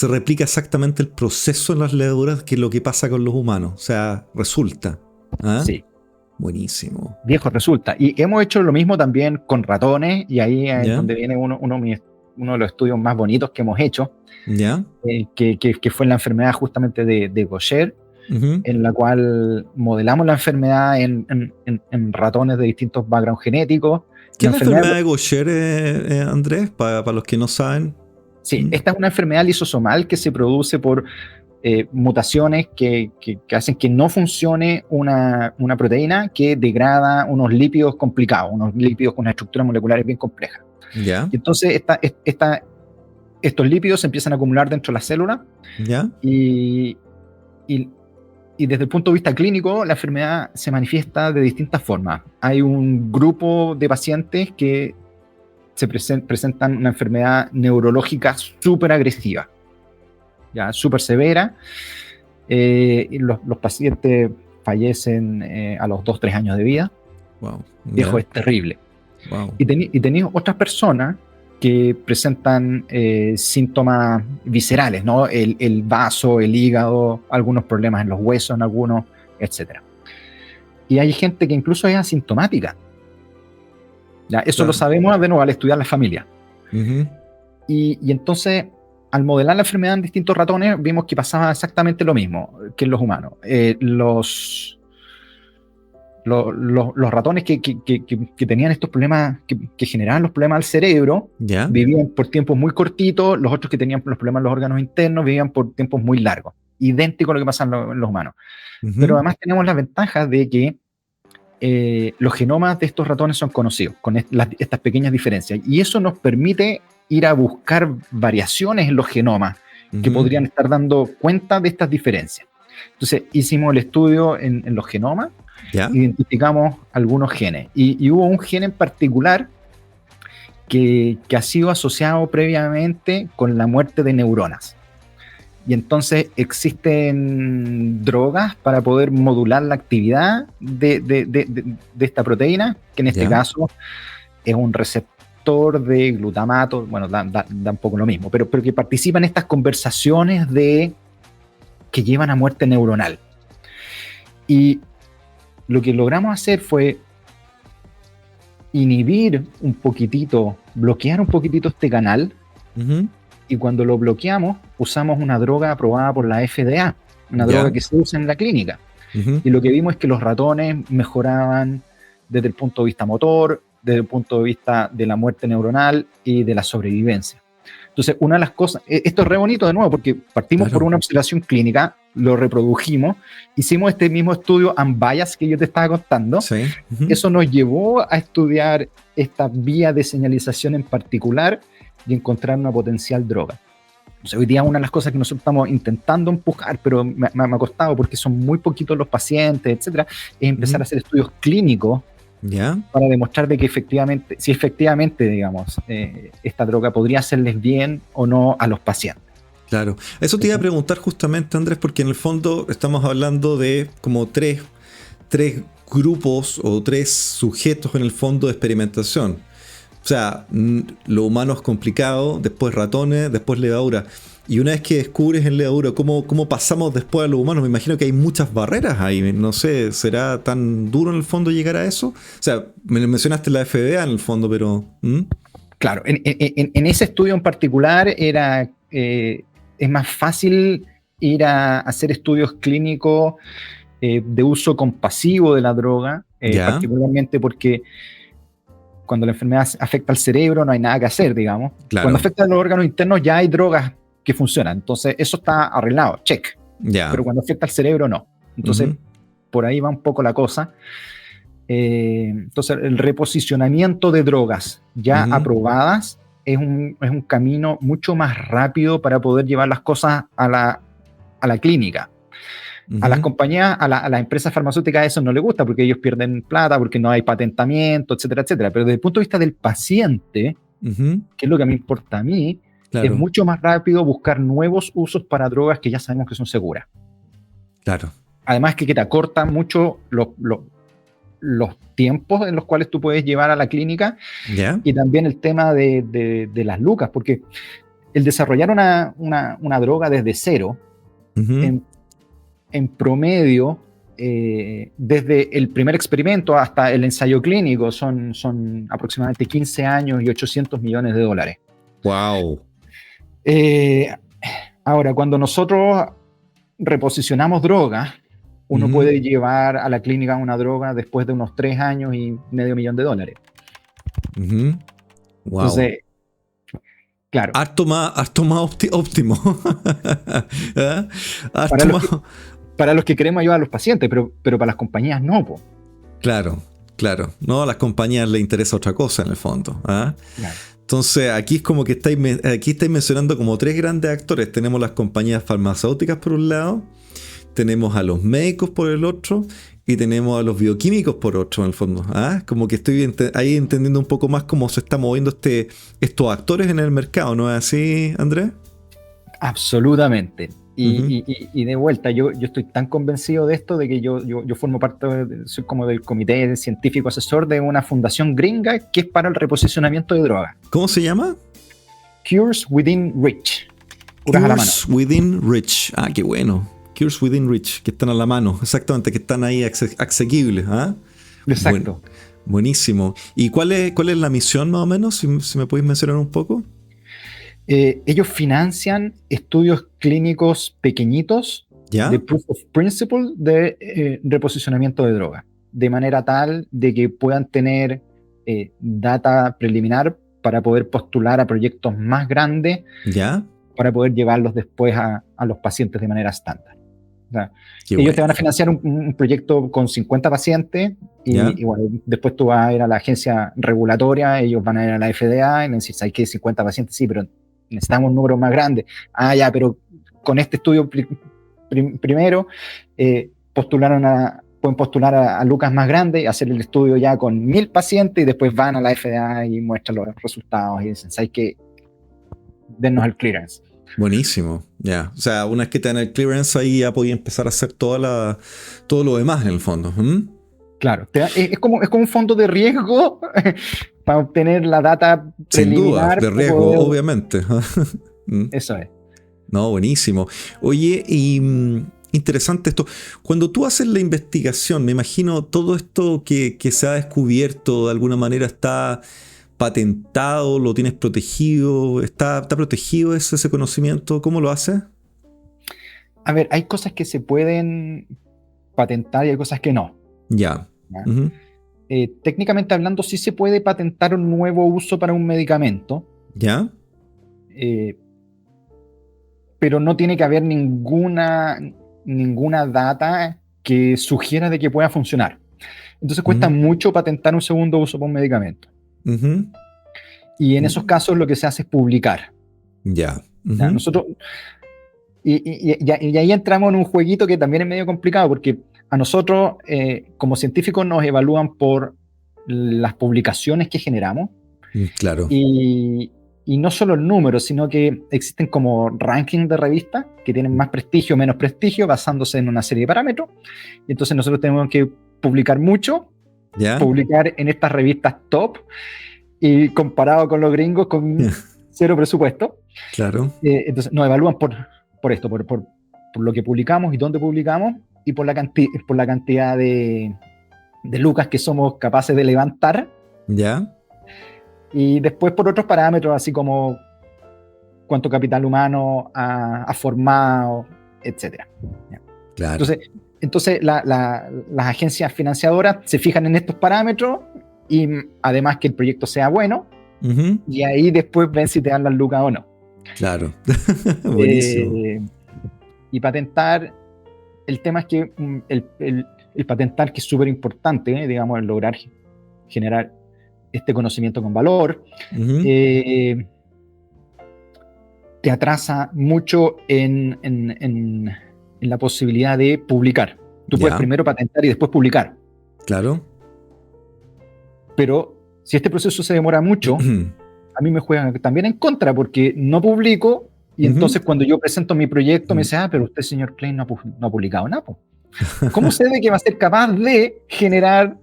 replica exactamente el proceso en las levaduras que lo que pasa con los humanos. O sea, resulta. ¿Ah? Sí, Buenísimo. viejo resulta. Y hemos hecho lo mismo también con ratones y ahí es ¿Ya? donde viene uno de los estudios más bonitos que hemos hecho, ¿Ya? que fue la enfermedad justamente de Gaucher, Ujú. en la cual modelamos la enfermedad en ratones de distintos backgrounds genéticos. ¿Qué es la enfermedad enfermedad de Gaucher, Andrés? Para los que no saben. Sí, esta es una enfermedad lisosomal que se produce por mutaciones que hacen que no funcione una proteína que degrada unos lípidos complicados, unos lípidos con unas estructuras moleculares bien complejas. ¿Ya? Y entonces estos lípidos se empiezan a acumular dentro de la célula ¿Ya? y desde el punto de vista clínico la enfermedad se manifiesta de distintas formas. Hay un grupo de pacientes que se presentan una enfermedad neurológica súper agresiva, ya súper severa. Los pacientes fallecen a los 2-3 años de vida. Wow. Viejo, es terrible. Wow. Y tenéis otras personas que presentan síntomas viscerales, ¿no? El vaso, el hígado, algunos problemas en los huesos, en algunos, etc. Y hay gente que incluso es asintomática. ¿Ya? Eso lo sabemos de nuevo al estudiar la familia. Y entonces, al modelar la enfermedad en distintos ratones, vimos que pasaba exactamente lo mismo que en los humanos. Los ratones que tenían estos problemas, que generaban los problemas al cerebro, vivían por tiempos muy cortitos. Los otros que tenían los problemas en los órganos internos vivían por tiempos muy largos. Idéntico a lo que pasa en los humanos. Pero además tenemos la ventaja de que los genomas de estos ratones son conocidos, con estas pequeñas diferencias. Y eso nos permite ir a buscar variaciones en los genomas que podrían estar dando cuenta de estas diferencias. Entonces hicimos el estudio en los genomas, identificamos algunos genes. Y hubo un gen en particular que ha sido asociado previamente con la muerte de neuronas. Y entonces existen drogas para poder modular la actividad de esta proteína, que en este caso es un receptor de glutamato. Bueno, da un poco lo mismo, pero que participa en estas conversaciones que llevan a muerte neuronal. Y lo que logramos hacer fue inhibir un poquitito, bloquear un poquitito este canal. Y cuando lo bloqueamos, usamos una droga aprobada por la FDA, una droga que se usa en la clínica. Y lo que vimos es que los ratones mejoraban desde el punto de vista motor, desde el punto de vista de la muerte neuronal y de la sobrevivencia. Entonces, una de las cosas, esto es re bonito de nuevo, porque partimos por una observación clínica, lo reprodujimos, hicimos este mismo estudio unbiased que yo te estaba contando. Eso nos llevó a estudiar esta vía de señalización en particular y encontrar una potencial droga. Entonces, hoy día una de las cosas que nosotros estamos intentando empujar, pero me ha costado porque son muy poquitos los pacientes, etcétera, es empezar a hacer estudios clínicos para demostrar de que si efectivamente, digamos, esta droga podría hacerles bien o no a los pacientes. Claro, eso te iba a preguntar justamente, Andrés, porque en el fondo estamos hablando de como tres grupos o tres sujetos en el fondo de experimentación. O sea, lo humano es complicado, después ratones, después levadura. Y una vez que descubres en levadura cómo pasamos después a los humanos, me imagino que hay muchas barreras ahí. No sé, ¿será tan duro en el fondo llegar a eso? O sea, me mencionaste la FDA en el fondo, pero... Claro, en ese estudio en particular es más fácil ir a hacer estudios clínicos de uso compasivo de la droga, particularmente porque cuando la enfermedad afecta al cerebro no hay nada que hacer, digamos. Cuando afecta a los órganos internos ya hay drogas que funcionan, entonces eso está arreglado, check. Pero cuando afecta al cerebro no. Entonces por ahí va un poco la cosa. Entonces el reposicionamiento de drogas ya aprobadas es un camino mucho más rápido para poder llevar las cosas a la clínica. A las compañías, a las empresas farmacéuticas eso no les gusta porque ellos pierden plata, porque no hay patentamiento, etcétera, etcétera. Pero desde el punto de vista del paciente, que es lo que me importa a mí, es mucho más rápido buscar nuevos usos para drogas que ya sabemos que son seguras. Claro. Además que te acortan mucho los tiempos en los cuales tú puedes llevar a la clínica y también el tema de las lucas, porque el desarrollar una droga desde cero, en promedio, desde el primer experimento hasta el ensayo clínico son aproximadamente 15 años y $800 millones. ¡Wow! Ahora, cuando nosotros reposicionamos drogas, uno puede llevar a la clínica una droga después de unos 3 años y $500 millones. Wow. Entonces, claro. Harto más óptimo. Para los que queremos ayudar a los pacientes, pero para las compañías no, po. Claro. No, a las compañías les interesa otra cosa en el fondo. Claro. Entonces, aquí es como que estáis mencionando como 3 grandes actores. Tenemos las compañías farmacéuticas por un lado, tenemos a los médicos por el otro y tenemos a los bioquímicos por otro en el fondo. Como que estoy ahí entendiendo un poco más cómo se están moviendo estos actores en el mercado, ¿no es así, Andrés? Absolutamente. Y de vuelta, yo estoy tan convencido de esto, de que yo formo parte, soy como del comité científico asesor de una fundación gringa que es para el reposicionamiento de drogas. ¿Cómo se llama? Cures Within Reach. Curas a la mano. Cures Within Reach. Ah, qué bueno. Cures Within Reach, que están a la mano. Exactamente, que están ahí asequibles. ¿Ah? Exacto. Buenísimo. ¿Y cuál es la misión más o menos? Si me podéis mencionar un poco. Ellos financian estudios clínicos pequeñitos ¿Ya? de proof of principle de reposicionamiento de droga, de manera tal de que puedan tener data preliminar para poder postular a proyectos más grandes, ¿Ya? para poder llevarlos después a los pacientes de manera estándar. O sea, ellos bueno. te van a financiar un proyecto con 50 pacientes y bueno, después tú vas a ir a la agencia regulatoria, ellos van a ir a la FDA y necesitas, ¿hay que 50 pacientes? Sí, pero necesitamos un número más grande. Ah, ya, pero con este estudio primero pueden postular a lucas más grandes, hacer el estudio ya con 1000 pacientes y después van a la FDA y muestran los resultados y dicen, ¿sabes qué? Dennos el clearance. Buenísimo, ya. O sea, una vez que te dan el clearance, ahí ya podía empezar a hacer todo lo demás en el fondo. Claro, es como un fondo de riesgo para obtener la data Sin duda, preliminar. de riesgo, obviamente. Eso es. No, buenísimo. Oye, y interesante esto. Cuando tú haces la investigación, me imagino todo esto que se ha descubierto de alguna manera está patentado, lo tienes protegido, está protegido ese conocimiento. ¿Cómo lo haces? A ver, hay cosas que se pueden patentar y hay cosas que no. Ya. Uh-huh. Técnicamente hablando, sí se puede patentar un nuevo uso para un medicamento. ¿Ya? Pero no tiene que haber ninguna data que sugiera de que pueda funcionar. Entonces cuesta mucho patentar un segundo uso para un medicamento. Uh-huh. Y en esos casos lo que se hace es publicar. Ya. Uh-huh. ¿Ya? Nosotros, y ahí entramos en un jueguito que también es medio complicado, porque a nosotros como científicos nos evalúan por las publicaciones que generamos. Claro. Y no solo el número, sino que existen como rankings de revistas que tienen más prestigio o menos prestigio basándose en una serie de parámetros. Y entonces nosotros tenemos que publicar mucho, publicar en estas revistas top, y comparado con los gringos con cero presupuesto. Claro. Entonces nos evalúan por esto, por lo que publicamos y dónde publicamos, y por la cantidad de lucas que somos capaces de levantar. Ya. Y después por otros parámetros, así como cuánto capital humano ha formado, etc. Claro. Entonces las agencias financiadoras se fijan en estos parámetros y además que el proyecto sea bueno, uh-huh. Y ahí después ven si te dan las lucas o no. Claro. Buenísimo. Y patentar, el tema es que el patentar, que es súper importante, digamos, el lograr generar este conocimiento con valor, uh-huh. Te atrasa mucho en la posibilidad de publicar. Tú puedes primero patentar y después publicar. Claro. Pero si este proceso se demora mucho, uh-huh. A mí me juegan también en contra, porque no publico y uh-huh. Entonces cuando yo presento mi proyecto, uh-huh. Me dice, pero usted, señor Klein, no ha publicado nada. ¿Cómo sé de que va a ser capaz de generar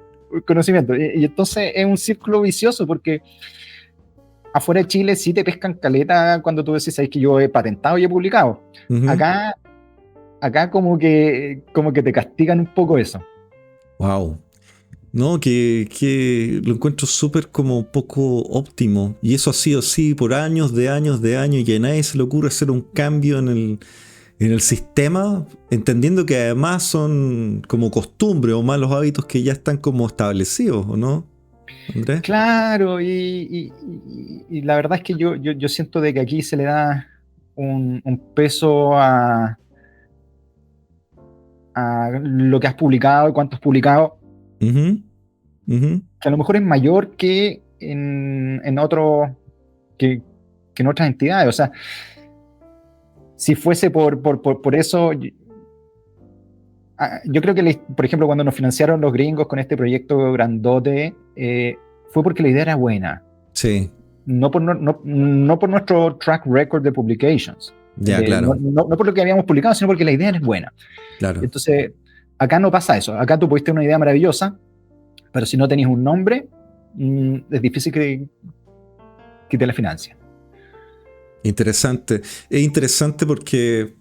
conocimiento? Y entonces es un círculo vicioso, porque afuera de Chile sí te pescan caleta cuando tú decís, ¿sabes que yo he patentado y he publicado? Uh-huh. Acá como que te castigan un poco eso. Wow. No, que lo encuentro súper como poco óptimo. Y eso ha sido así por años, y a nadie se le ocurre hacer un cambio en el sistema, entendiendo que además son como costumbres o malos hábitos que ya están como establecidos, ¿o no, Andrés? Claro, y la verdad es que yo siento de que aquí se le da un peso a lo que has publicado y cuánto has publicado, uh-huh. Uh-huh. Que a lo mejor es mayor que en otro, que en otras entidades. O sea, si fuese por eso, yo creo que, por ejemplo, cuando nos financiaron los gringos con este proyecto grandote, fue porque la idea era buena. Sí. No por nuestro track record de publications. Claro. No por lo que habíamos publicado, sino porque la idea era buena. Claro. Entonces, acá no pasa eso. Acá tú puedes tener una idea maravillosa, pero si no tenés un nombre, es difícil que te la financien. Interesante. Es interesante porque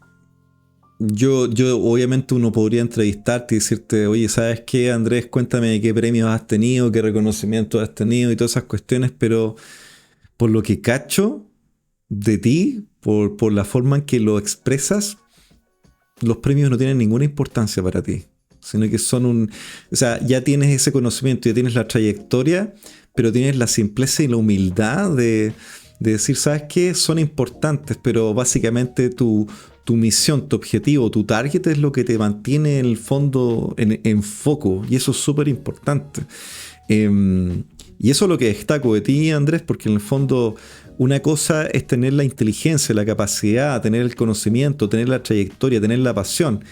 yo obviamente uno podría entrevistarte y decirte, oye, ¿sabes qué, Andrés? Cuéntame qué premios has tenido, qué reconocimientos has tenido y todas esas cuestiones, pero por lo que cacho de ti, por la forma en que lo expresas, los premios no tienen ninguna importancia para ti, sino que son un... O sea, ya tienes ese conocimiento, ya tienes la trayectoria, pero tienes la simpleza y la humildad de decir, ¿sabes qué? Son importantes, pero básicamente tu misión, tu objetivo, tu target es lo que te mantiene en el fondo en foco, y eso es súper importante. Y eso es lo que destaco de ti, Andrés, porque en el fondo una cosa es tener la inteligencia, la capacidad, tener el conocimiento, tener la trayectoria, tener la pasión,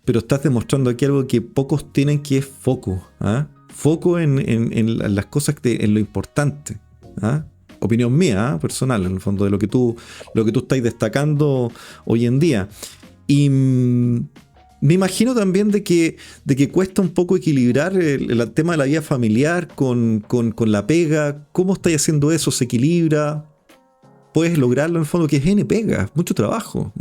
pero estás demostrando aquí algo que pocos tienen, que es foco. ¿Ah? Foco en las cosas, en lo importante. ¿Ah? Opinión mía, personal, en el fondo, de lo que tú estás destacando hoy en día. Y me imagino también de que cuesta un poco equilibrar el tema de la vida familiar con la pega. ¿Cómo estáis haciendo eso? ¿Se equilibra? ¿Puedes lograrlo en el fondo? Que es N pega, mucho trabajo.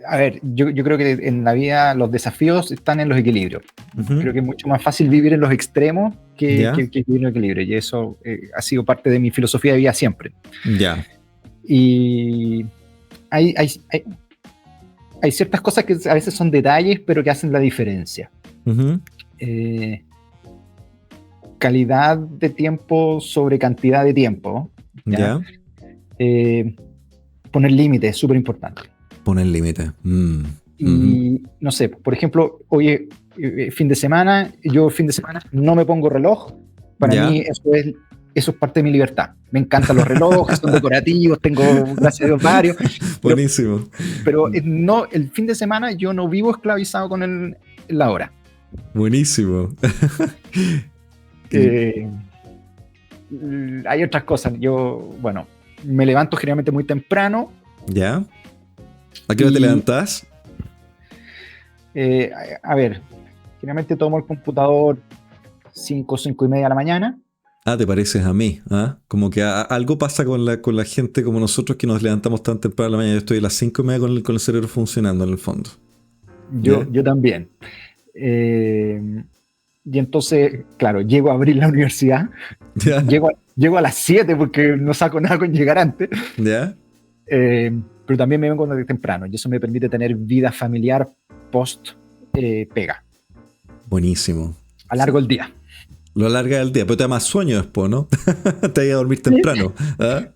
A ver, yo creo que en la vida los desafíos están en los equilibrios. Creo que es mucho más fácil vivir en los extremos que vivir en los equilibrios. Y eso ha sido parte de mi filosofía de vida siempre. Ya. Y hay ciertas cosas que a veces son detalles, pero que hacen la diferencia. Calidad de tiempo sobre cantidad de tiempo. ¿Ya? Poner límites es súper importante. Poner límites. Y no sé, por ejemplo, oye, fin de semana, yo fin de semana no me pongo reloj. Para mí eso es parte de mi libertad. Me encantan los relojes, son decorativos, tengo, gracias a Dios, varios. Buenísimo. Pero no, el fin de semana yo no vivo esclavizado con la hora. Buenísimo. Hay otras cosas. Yo, bueno, me levanto generalmente muy temprano. ¿Ya? ¿A qué hora te levantás? A ver, generalmente tomo el computador 5 y media de la mañana. Ah, te pareces a mí. ¿Ah? Como que algo pasa con la gente como nosotros, que nos levantamos tan temprano en la mañana. Yo estoy a las 5 y media con el cerebro funcionando en el fondo. Yo también. Y entonces, claro, llego a abrir la universidad. Llego a las 7 porque no saco nada con llegar antes. ¿Ya? Pero también me vengo desde temprano y eso me permite tener vida familiar post pega. Buenísimo. Alargo el día. Lo alarga el día, pero te da más sueño después, ¿no? Te vas a dormir temprano. ¿Ah?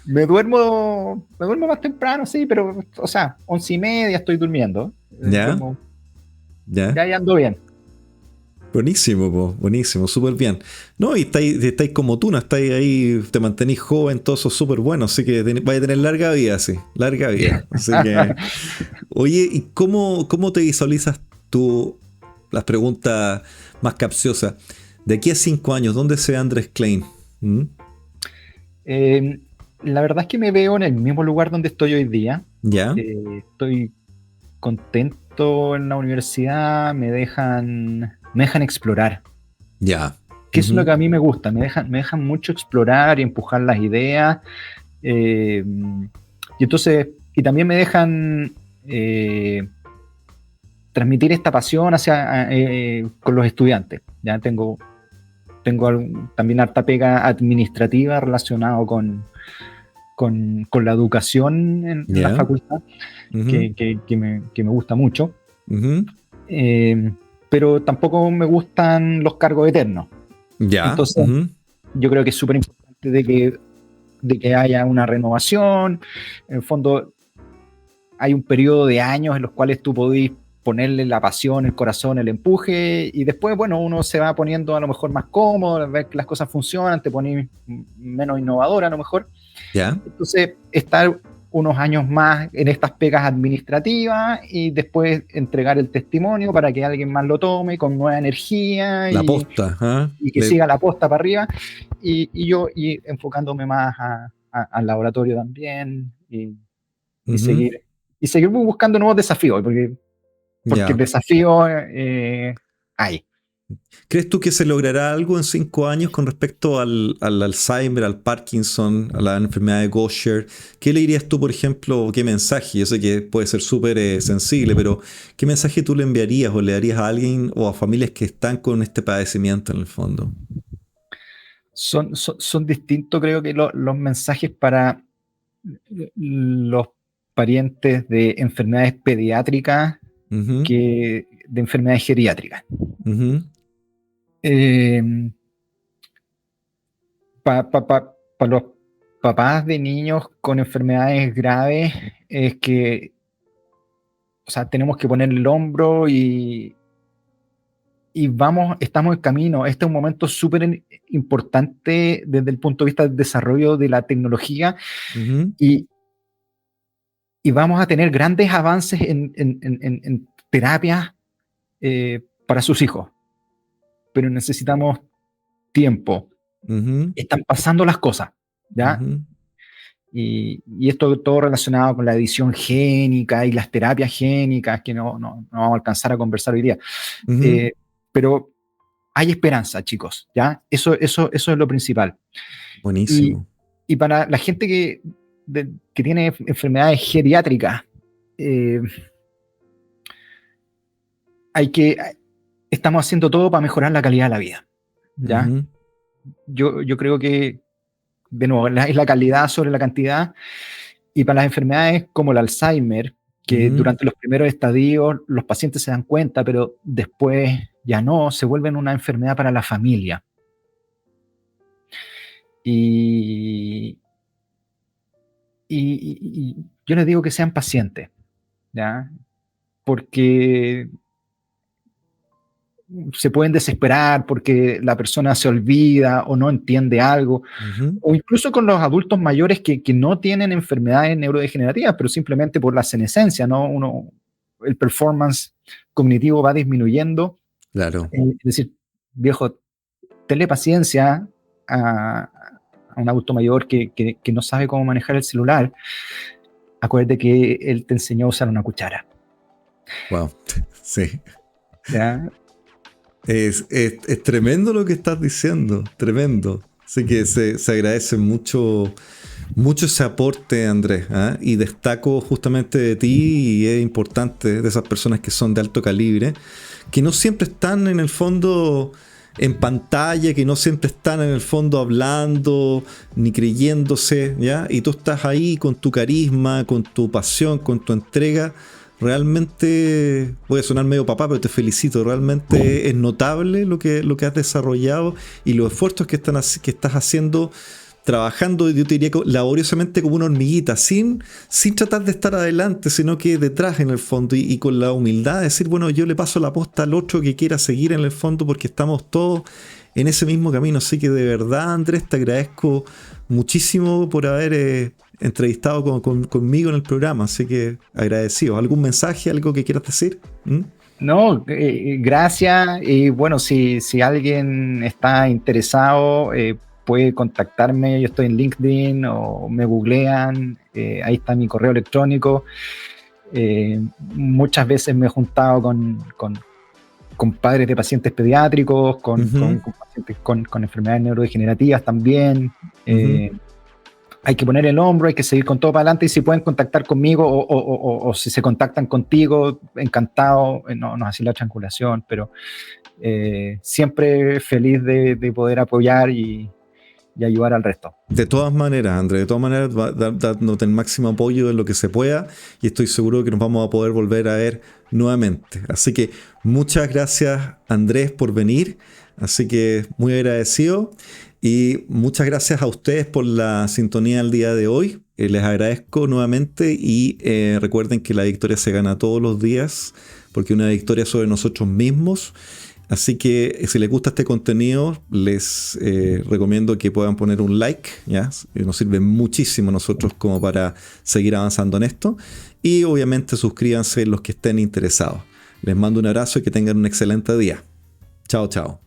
Me duermo más temprano, sí, pero, o sea, 11 y media estoy durmiendo. ¿Ya? Ya ando bien. Buenísimo, po, buenísimo, súper bien. No, y estáis como tú, no estáis ahí, te mantenís joven, todo eso súper bueno, así que vais a tener larga vida, sí, larga vida. Así que, oye, ¿y cómo te visualizas tú? Las preguntas más capciosas. De aquí a 5 años, ¿dónde se ve Andrés Klein? La verdad es que me veo en el mismo lugar donde estoy hoy día. ¿Ya? Estoy contento en la universidad, me dejan explorar. Ya. Que es lo que a mí me gusta, me dejan mucho explorar y empujar las ideas. Y entonces, y también me dejan transmitir esta pasión con los estudiantes. Ya tengo también harta pega administrativa relacionado con la educación en la facultad, que me gusta mucho. Pero tampoco me gustan los cargos eternos. Ya. Entonces, yo creo que es súper importante de que haya una renovación. En el fondo, hay un periodo de años en los cuales tú podés ponerle la pasión, el corazón, el empuje, y después, bueno, uno se va poniendo a lo mejor más cómodo, ver que las cosas funcionan, te pones menos innovador a lo mejor. Ya. Entonces, estar unos años más en estas pegas administrativas y después entregar el testimonio para que alguien más lo tome con nueva energía y que siga la posta para arriba, y yo enfocándome más al laboratorio también y seguir buscando nuevos desafíos, porque el desafío hay. ¿Crees tú que se logrará algo en 5 años con respecto al Alzheimer, al Parkinson, a la enfermedad de Gaucher? ¿Qué le dirías tú, por ejemplo, o qué mensaje? Yo sé que puede ser súper sensible, pero ¿qué mensaje tú le enviarías o le darías a alguien o a familias que están con este padecimiento en el fondo? Son distintos, creo que los mensajes para los parientes de enfermedades pediátricas Ujú, que de enfermedades geriátricas. ujú, Eh, Para los papás de niños con enfermedades graves es que, o sea, tenemos que poner el hombro y estamos en camino. Este es un momento súper importante desde el punto de vista del desarrollo de la tecnología ujú. y, y vamos a tener grandes avances en terapias para sus hijos, pero necesitamos tiempo. Ujú, Están pasando las cosas, ¿ya? ujú, Y esto todo relacionado con la edición génica y las terapias génicas, que no vamos a alcanzar a conversar hoy día. ujú. Eh, pero hay esperanza, chicos, ¿ya? Eso es lo principal. Y, Buenísimo. y para la gente que tiene enfermedades geriátricas, eh, hay que, estamos haciendo todo para mejorar la calidad de la vida, ¿ya? Ujú, Yo creo que, de nuevo, es la calidad sobre la cantidad. Y para las enfermedades como el Alzheimer, que ujú. durante los primeros estadios los pacientes se dan cuenta, pero después ya no, se vuelven una enfermedad para la familia. Y, y yo les digo que sean pacientes, ¿ya? Porque se pueden desesperar porque la persona se olvida o no entiende algo, Ujú. o incluso con los adultos mayores que no tienen enfermedades neurodegenerativas, pero simplemente por la senescencia, ¿no? El performance cognitivo va disminuyendo. Claro. Es decir, viejo, tenle paciencia a, a un adulto mayor que no sabe cómo manejar el celular. Acuérdate que él te enseñó a usar una cuchara, Wow. Sí. ¿ya? Es tremendo lo que estás diciendo, tremendo. Así que se agradece mucho, mucho ese aporte, Andrés, ¿ah? Y destaco justamente de ti, y es importante, de esas personas que son de alto calibre, que no siempre están en el fondo en pantalla, que no siempre están en el fondo hablando, ni creyéndose, ¿ya? Y tú estás ahí con tu carisma, con tu pasión, con tu entrega. Realmente, voy a sonar medio papá, pero te felicito. Realmente es notable lo que has desarrollado y los esfuerzos que estás haciendo, trabajando, yo te diría, laboriosamente como una hormiguita, sin tratar de estar adelante, sino que detrás en el fondo y con la humildad de decir, bueno, yo le paso la posta al otro que quiera seguir en el fondo porque estamos todos en ese mismo camino. Así que de verdad, Andrés, te agradezco muchísimo por haber entrevistado conmigo en el programa. Así que agradecido. ¿Algún mensaje, algo que quieras decir? ¿Mm? No, gracias. Y bueno, si alguien está interesado, puede contactarme. Yo estoy en LinkedIn o me googlean. Ahí está mi correo electrónico. Muchas veces me he juntado con padres de pacientes pediátricos, Ujú, con pacientes con enfermedades neurodegenerativas también. ujú. Hay que poner el hombro, hay que seguir con todo para adelante y si pueden contactar conmigo o si se contactan contigo, encantado, no así la triangulación, pero siempre feliz de poder apoyar y ayudar al resto. De todas maneras, Andrés, de todas maneras, dándote el máximo apoyo en lo que se pueda y estoy seguro que nos vamos a poder volver a ver nuevamente. Así que muchas gracias, Andrés, por venir. Así que muy agradecido y muchas gracias a ustedes por la sintonía del día de hoy. Les agradezco nuevamente y recuerden que la victoria se gana todos los días porque una victoria sobre nosotros mismos. Así que si les gusta este contenido, les recomiendo que puedan poner un like, ¿ya? Nos sirve muchísimo a nosotros como para seguir avanzando en esto. Y obviamente suscríbanse los que estén interesados. Les mando un abrazo y que tengan un excelente día. Chao, chao.